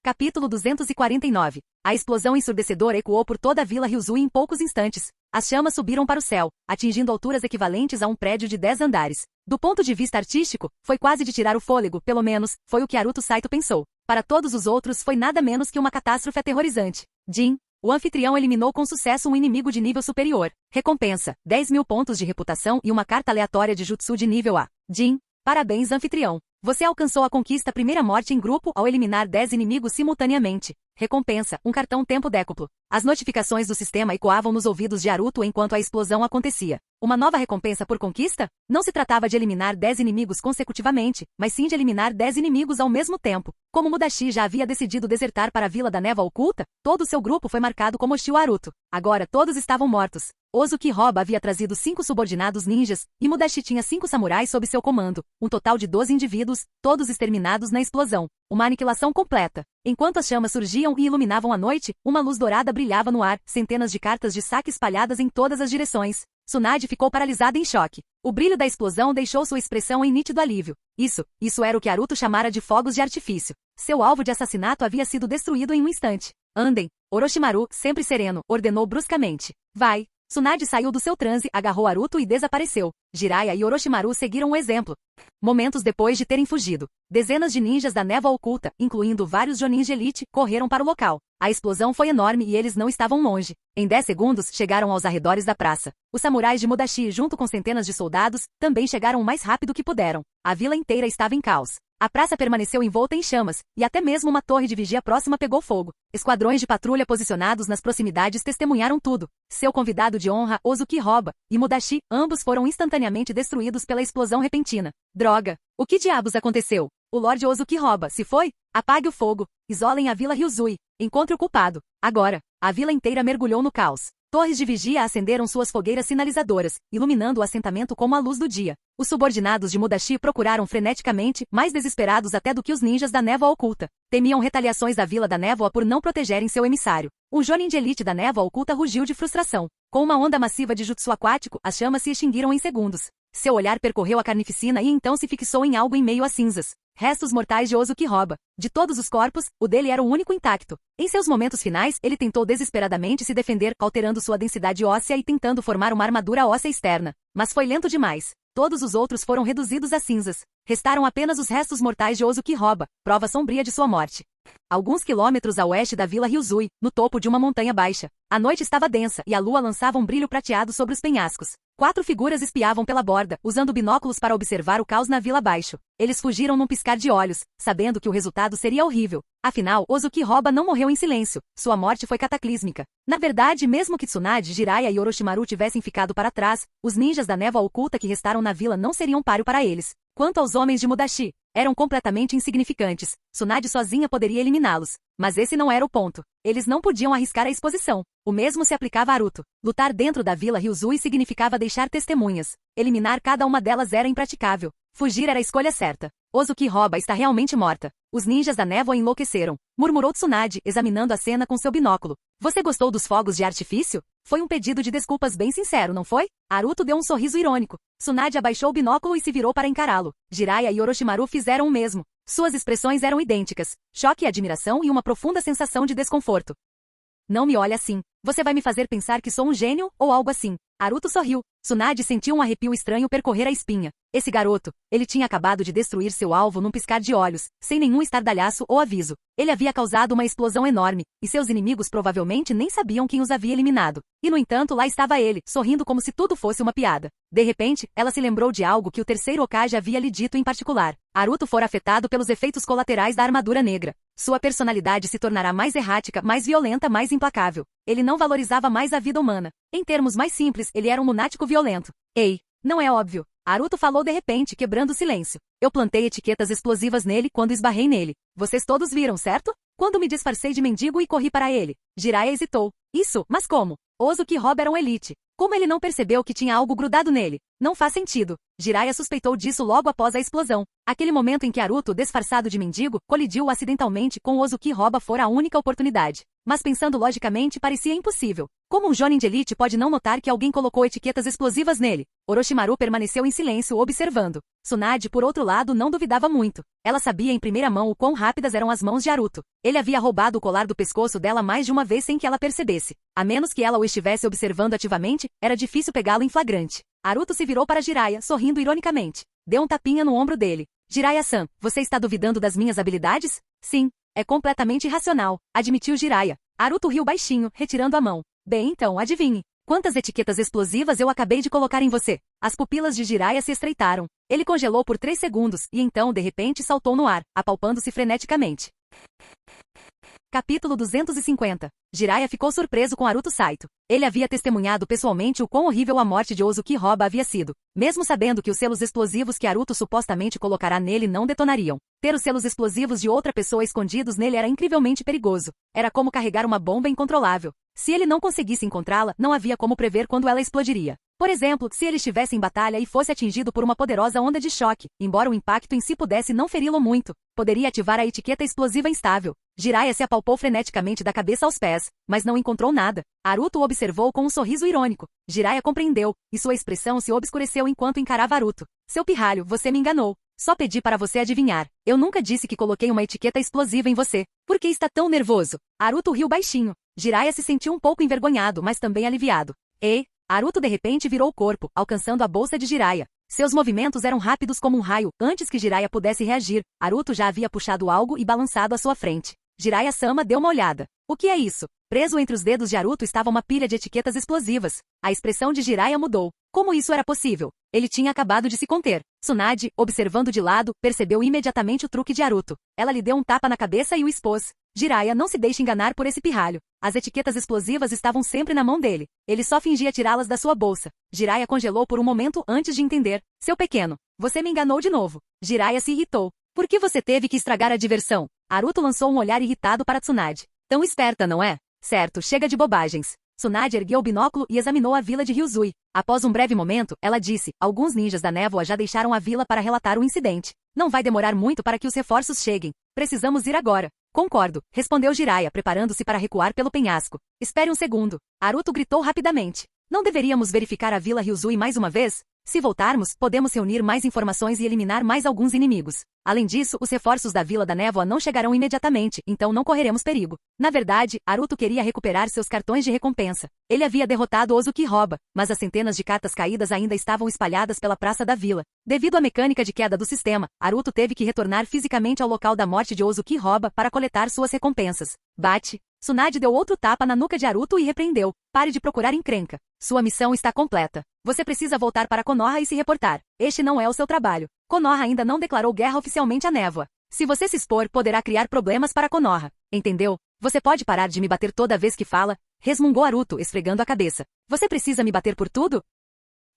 Capítulo 249. A explosão ensurdecedora ecoou por toda a Vila Ryuzui em poucos instantes. As chamas subiram para o céu, atingindo alturas equivalentes a um prédio de 10 andares. Do ponto de vista artístico, foi quase de tirar o fôlego, pelo menos, foi o que Naruto Saito pensou. Para todos os outros foi nada menos que uma catástrofe aterrorizante. Jin, o anfitrião, eliminou com sucesso um inimigo de nível superior. Recompensa, 10.000 pontos de reputação e uma carta aleatória de jutsu de nível A. Jin, parabéns, anfitrião. Você alcançou a conquista primeira morte em grupo ao eliminar 10 inimigos simultaneamente. Recompensa, um cartão tempo décuplo. As notificações do sistema ecoavam nos ouvidos de Naruto enquanto a explosão acontecia. Uma nova recompensa por conquista? Não se tratava de eliminar 10 inimigos consecutivamente, mas sim de eliminar 10 inimigos ao mesmo tempo. Como Mudashi já havia decidido desertar para a Vila da Névoa Oculta, todo o seu grupo foi marcado como hostil a Naruto. Agora todos estavam mortos. Ozuki Roba havia trazido 5 subordinados ninjas, e Mudashi tinha 5 samurais sob seu comando, um total de 12 indivíduos, todos exterminados na explosão. Uma aniquilação completa. Enquanto as chamas surgiam e iluminavam a noite, uma luz dourada brilhava no ar, centenas de cartas de saque espalhadas em todas as direções. Tsunade ficou paralisada em choque. O brilho da explosão deixou sua expressão em nítido alívio. Isso era o que Naruto chamara de fogos de artifício. Seu alvo de assassinato havia sido destruído em um instante. Andem. Orochimaru, sempre sereno, ordenou bruscamente. Vai. Tsunade saiu do seu transe, agarrou Naruto e desapareceu. Jiraiya e Orochimaru seguiram o exemplo. Momentos depois de terem fugido, dezenas de ninjas da névoa oculta, incluindo vários Jonins de elite, correram para o local. A explosão foi enorme e eles não estavam longe. Em 10 segundos, chegaram aos arredores da praça. Os samurais de Mudashi, junto com centenas de soldados, também chegaram o mais rápido que puderam. A vila inteira estava em caos. A praça permaneceu envolta em chamas, e até mesmo uma torre de vigia próxima pegou fogo. Esquadrões de patrulha posicionados nas proximidades testemunharam tudo. Seu convidado de honra, Ozuki Roba, e Mudashi, ambos foram instantaneamente destruídos pela explosão repentina. Droga! O que diabos aconteceu? O Lorde Ozuki Roba, se foi? Apague o fogo. Isolem a Vila Ryuzui. Encontre o culpado. Agora. A vila inteira mergulhou no caos. Torres de vigia acenderam suas fogueiras sinalizadoras, iluminando o assentamento como a luz do dia. Os subordinados de Mudashi procuraram freneticamente, mais desesperados até do que os ninjas da névoa oculta. Temiam retaliações da Vila da Névoa por não protegerem seu emissário. Um Jonin de elite da névoa oculta rugiu de frustração. Com uma onda massiva de jutsu aquático, as chamas se extinguiram em segundos. Seu olhar percorreu a carnificina e então se fixou em algo em meio a cinzas. Restos mortais de Ozuki Roba. De todos os corpos, o dele era o único intacto. Em seus momentos finais, ele tentou desesperadamente se defender, alterando sua densidade óssea e tentando formar uma armadura óssea externa. Mas foi lento demais. Todos os outros foram reduzidos a cinzas. Restaram apenas os restos mortais de Ozuki Roba, prova sombria de sua morte. Alguns quilômetros a oeste da Vila Ryuzui, no topo de uma montanha baixa. A noite estava densa e a lua lançava um brilho prateado sobre os penhascos. 4 figuras espiavam pela borda, usando binóculos para observar o caos na vila abaixo. Eles fugiram num piscar de olhos, sabendo que o resultado seria horrível. Afinal, Ozuki Roba não morreu em silêncio. Sua morte foi cataclísmica. Na verdade, mesmo que Tsunade, Jiraiya e Orochimaru tivessem ficado para trás, os ninjas da névoa oculta que restaram na vila não seriam páreo para eles. Quanto aos homens de Mudashi, eram completamente insignificantes. Tsunade sozinha poderia eliminá-los. Mas esse não era o ponto. Eles não podiam arriscar a exposição. O mesmo se aplicava a Naruto. Lutar dentro da Vila Ryuzui significava deixar testemunhas. Eliminar cada uma delas era impraticável. Fugir era a escolha certa. Ozuki Roba está realmente morta. Os ninjas da névoa enlouqueceram. Murmurou Tsunade, examinando a cena com seu binóculo. Você gostou dos fogos de artifício? Foi um pedido de desculpas bem sincero, não foi? Naruto deu um sorriso irônico. Tsunade abaixou o binóculo e se virou para encará-lo. Jiraiya e Orochimaru fizeram o mesmo. Suas expressões eram idênticas. Choque e admiração e uma profunda sensação de desconforto. Não me olhe assim. Você vai me fazer pensar que sou um gênio, ou algo assim. Naruto sorriu. Tsunade sentiu um arrepio estranho percorrer a espinha. Esse garoto, ele tinha acabado de destruir seu alvo num piscar de olhos, sem nenhum estardalhaço ou aviso. Ele havia causado uma explosão enorme, e seus inimigos provavelmente nem sabiam quem os havia eliminado. E no entanto lá estava ele, sorrindo como se tudo fosse uma piada. De repente, ela se lembrou de algo que o terceiro Hokage havia lhe dito em particular. Naruto fora afetado pelos efeitos colaterais da armadura negra. Sua personalidade se tornará mais errática, mais violenta, mais implacável. Ele não valorizava mais a vida humana. Em termos mais simples, ele era um lunático violento. Ei, não é óbvio. Naruto falou de repente, quebrando o silêncio. Eu plantei etiquetas explosivas nele quando esbarrei nele. Vocês todos viram, certo? Quando me disfarcei de mendigo e corri para ele. Jiraiya hesitou. Isso, mas como? Ozuki Roba era um elite. Como ele não percebeu que tinha algo grudado nele? Não faz sentido. Jiraiya suspeitou disso logo após a explosão. Aquele momento em que Naruto, disfarçado de mendigo, colidiu acidentalmente com o Ozuki-Roba fora a única oportunidade. Mas pensando logicamente, parecia impossível. Como um Jonin de elite pode não notar que alguém colocou etiquetas explosivas nele? Orochimaru permaneceu em silêncio observando. Tsunade, por outro lado, não duvidava muito. Ela sabia em primeira mão o quão rápidas eram as mãos de Naruto. Ele havia roubado o colar do pescoço dela mais de uma vez sem que ela percebesse. A menos que ela o estivesse observando ativamente, era difícil pegá-lo em flagrante. Naruto se virou para Jiraiya, sorrindo ironicamente. Deu um tapinha no ombro dele. Jiraiya-san, você está duvidando das minhas habilidades? Sim, é completamente irracional, admitiu Jiraiya. Naruto riu baixinho, retirando a mão. Bem então, adivinhe. Quantas etiquetas explosivas eu acabei de colocar em você? As pupilas de Jiraiya se estreitaram. Ele congelou por 3 segundos e então, de repente, saltou no ar, apalpando-se freneticamente. Capítulo 250. Jiraiya ficou surpreso com Naruto Saito. Ele havia testemunhado pessoalmente o quão horrível a morte de Ozuki-Roba havia sido, mesmo sabendo que os selos explosivos que Naruto supostamente colocará nele não detonariam. Ter os selos explosivos de outra pessoa escondidos nele era incrivelmente perigoso. Era como carregar uma bomba incontrolável. Se ele não conseguisse encontrá-la, não havia como prever quando ela explodiria. Por exemplo, se ele estivesse em batalha e fosse atingido por uma poderosa onda de choque, embora o impacto em si pudesse não feri-lo muito, poderia ativar a etiqueta explosiva instável. Jiraiya se apalpou freneticamente da cabeça aos pés, mas não encontrou nada. Naruto o observou com um sorriso irônico. Jiraiya compreendeu, e sua expressão se obscureceu enquanto encarava Naruto. Seu pirralho, você me enganou. Só pedi para você adivinhar. Eu nunca disse que coloquei uma etiqueta explosiva em você. Por que está tão nervoso? Naruto riu baixinho. Jiraiya se sentiu um pouco envergonhado, mas também aliviado. Ei! Naruto de repente virou o corpo, alcançando a bolsa de Jiraiya. Seus movimentos eram rápidos como um raio. Antes que Jiraiya pudesse reagir, Naruto já havia puxado algo e balançado à sua frente. Jiraiya-sama deu uma olhada. O que é isso? Preso entre os dedos de Naruto estava uma pilha de etiquetas explosivas. A expressão de Jiraiya mudou. Como isso era possível? Ele tinha acabado de se conter. Tsunade, observando de lado, percebeu imediatamente o truque de Naruto. Ela lhe deu um tapa na cabeça e o expôs. Jiraiya, não se deixe enganar por esse pirralho. As etiquetas explosivas estavam sempre na mão dele. Ele só fingia tirá-las da sua bolsa. Jiraiya congelou por um momento antes de entender. Seu pequeno, você me enganou de novo. Jiraiya se irritou. Por que você teve que estragar a diversão? Naruto lançou um olhar irritado para Tsunade. Tão esperta, não é? Certo, chega de bobagens. Tsunade ergueu o binóculo e examinou a vila de Ryuzui. Após um breve momento, ela disse, alguns ninjas da névoa já deixaram a vila para relatar o incidente. Não vai demorar muito para que os reforços cheguem. Precisamos ir agora. Concordo, respondeu Jiraiya, preparando-se para recuar pelo penhasco. Espere um segundo. Naruto gritou rapidamente. Não deveríamos verificar a vila Ryuzui mais uma vez? Se voltarmos, podemos reunir mais informações e eliminar mais alguns inimigos. Além disso, os reforços da Vila da Névoa não chegarão imediatamente, então não correremos perigo. Na verdade, Naruto queria recuperar seus cartões de recompensa. Ele havia derrotado Ozuki-Roba, mas as centenas de cartas caídas ainda estavam espalhadas pela praça da vila. Devido à mecânica de queda do sistema, Naruto teve que retornar fisicamente ao local da morte de Ozuki-Roba para coletar suas recompensas. Bate! Tsunade deu outro tapa na nuca de Naruto e repreendeu. Pare de procurar encrenca. Sua missão está completa. Você precisa voltar para Konoha e se reportar. Este não é o seu trabalho. Konoha ainda não declarou guerra oficialmente à névoa. Se você se expor, poderá criar problemas para Konoha. Entendeu? Você pode parar de me bater toda vez que fala? Resmungou Naruto, esfregando a cabeça. Você precisa me bater por tudo?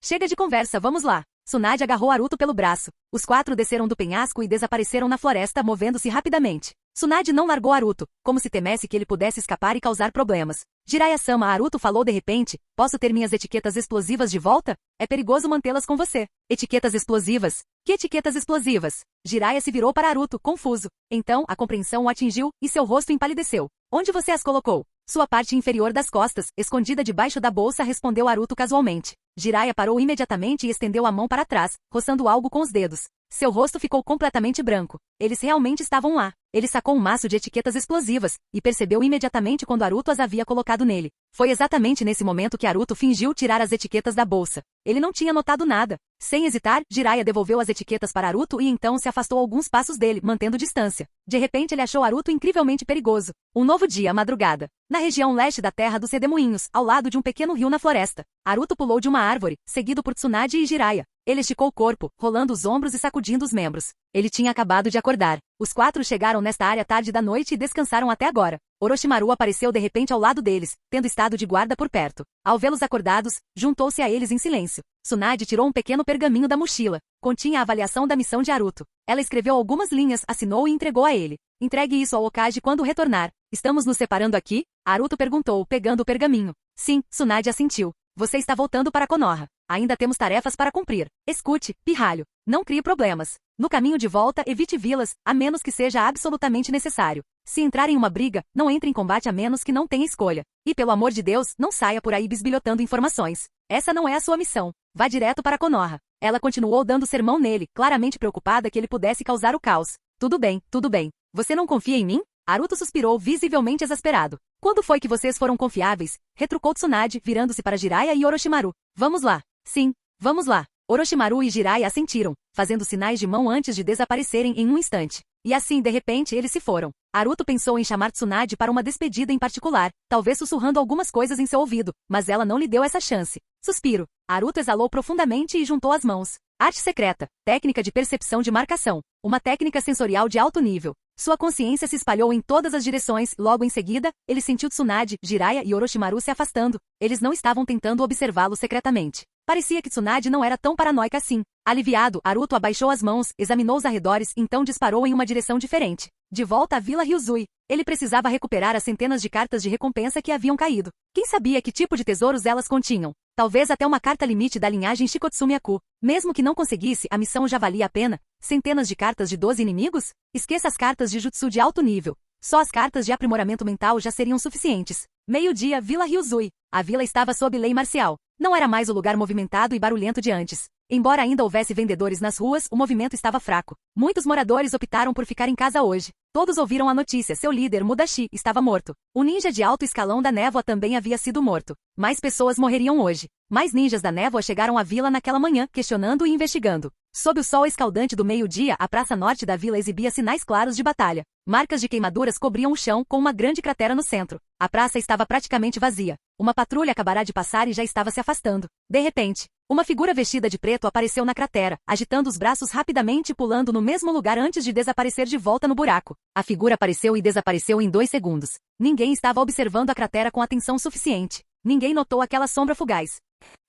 Chega de conversa, vamos lá. Tsunade agarrou Naruto pelo braço. Os 4 desceram do penhasco e desapareceram na floresta, movendo-se rapidamente. Tsunade não largou Naruto, como se temesse que ele pudesse escapar e causar problemas. Jiraiya-sama, Naruto falou de repente, posso ter minhas etiquetas explosivas de volta? É perigoso mantê-las com você. Etiquetas explosivas? Que etiquetas explosivas? Jiraiya se virou para Naruto, confuso. Então, a compreensão o atingiu, e seu rosto empalideceu. Onde você as colocou? Sua parte inferior das costas, escondida debaixo da bolsa, respondeu Naruto casualmente. Jiraiya parou imediatamente e estendeu a mão para trás, roçando algo com os dedos. Seu rosto ficou completamente branco. Eles realmente estavam lá. Ele sacou um maço de etiquetas explosivas, e percebeu imediatamente quando Naruto as havia colocado nele. Foi exatamente nesse momento que Naruto fingiu tirar as etiquetas da bolsa. Ele não tinha notado nada. Sem hesitar, Jiraiya devolveu as etiquetas para Naruto e então se afastou alguns passos dele, mantendo distância. De repente ele achou Naruto incrivelmente perigoso. Um novo dia, madrugada. Na região leste da terra dos Redemoinhos, ao lado de um pequeno rio na floresta. Naruto pulou de uma árvore, seguido por Tsunade e Jiraiya. Ele esticou o corpo, rolando os ombros e sacudindo os membros. Ele tinha acabado de acordar. Os 4 chegaram nesta área tarde da noite e descansaram até agora. Orochimaru apareceu de repente ao lado deles, tendo estado de guarda por perto. Ao vê-los acordados, juntou-se a eles em silêncio. Tsunade tirou um pequeno pergaminho da mochila. Continha a avaliação da missão de Naruto. Ela escreveu algumas linhas, assinou e entregou a ele. Entregue isso ao Hokage quando retornar. Estamos nos separando aqui? Naruto perguntou, pegando o pergaminho. Sim, Tsunade assentiu. Você está voltando para Konoha. Ainda temos tarefas para cumprir. Escute, pirralho. Não crie problemas. No caminho de volta, evite vilas, a menos que seja absolutamente necessário. Se entrar em uma briga, não entre em combate a menos que não tenha escolha. E pelo amor de Deus, não saia por aí bisbilhotando informações. Essa não é a sua missão. Vá direto para Konoha. Ela continuou dando sermão nele, claramente preocupada que ele pudesse causar o caos. Tudo bem, tudo bem. Você não confia em mim? Haruto suspirou visivelmente exasperado. Quando foi que vocês foram confiáveis? Retrucou Tsunade, virando-se para Jiraiya e Orochimaru. Vamos lá. Sim, vamos lá. Orochimaru e Jiraiya assentiram, fazendo sinais de mão antes de desaparecerem em um instante. E assim, de repente, eles se foram. Haruto pensou em chamar Tsunade para uma despedida em particular, talvez sussurrando algumas coisas em seu ouvido, mas ela não lhe deu essa chance. Suspiro. Haruto exalou profundamente e juntou as mãos. Arte secreta. Técnica de percepção de marcação. Uma técnica sensorial de alto nível. Sua consciência se espalhou em todas as direções, logo em seguida, ele sentiu Tsunade, Jiraiya e Orochimaru se afastando. Eles não estavam tentando observá-lo secretamente. Parecia que Tsunade não era tão paranoica assim. Aliviado, Haruto abaixou as mãos, examinou os arredores, então disparou em uma direção diferente. De volta à Vila Ryuzui. Ele precisava recuperar as centenas de cartas de recompensa que haviam caído. Quem sabia que tipo de tesouros elas continham? Talvez até uma carta limite da linhagem Shikotsumiaku. Mesmo que não conseguisse, a missão já valia a pena. Centenas de cartas de 12 inimigos? Esqueça as cartas de jutsu de alto nível. Só as cartas de aprimoramento mental já seriam suficientes. Meio-dia, Vila Ryuzui. A vila estava sob lei marcial. Não era mais o lugar movimentado e barulhento de antes. Embora ainda houvesse vendedores nas ruas, o movimento estava fraco. Muitos moradores optaram por ficar em casa hoje. Todos ouviram a notícia, seu líder, Mudashi, estava morto. O ninja de alto escalão da névoa também havia sido morto. Mais pessoas morreriam hoje. Mais ninjas da névoa chegaram à vila naquela manhã, questionando e investigando. Sob o sol escaldante do meio-dia, a praça norte da vila exibia sinais claros de batalha. Marcas de queimaduras cobriam o chão, com uma grande cratera no centro. A praça estava praticamente vazia. Uma patrulha acabará de passar e já estava se afastando. De repente, uma figura vestida de preto apareceu na cratera, agitando os braços rapidamente e pulando no mesmo lugar antes de desaparecer de volta no buraco. A figura apareceu e desapareceu em 2 segundos. Ninguém estava observando a cratera com atenção suficiente. Ninguém notou aquela sombra fugaz.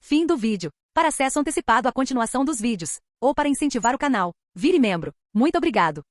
Fim do vídeo. Para acesso antecipado à continuação dos vídeos, ou para incentivar o canal, vire membro. Muito obrigado.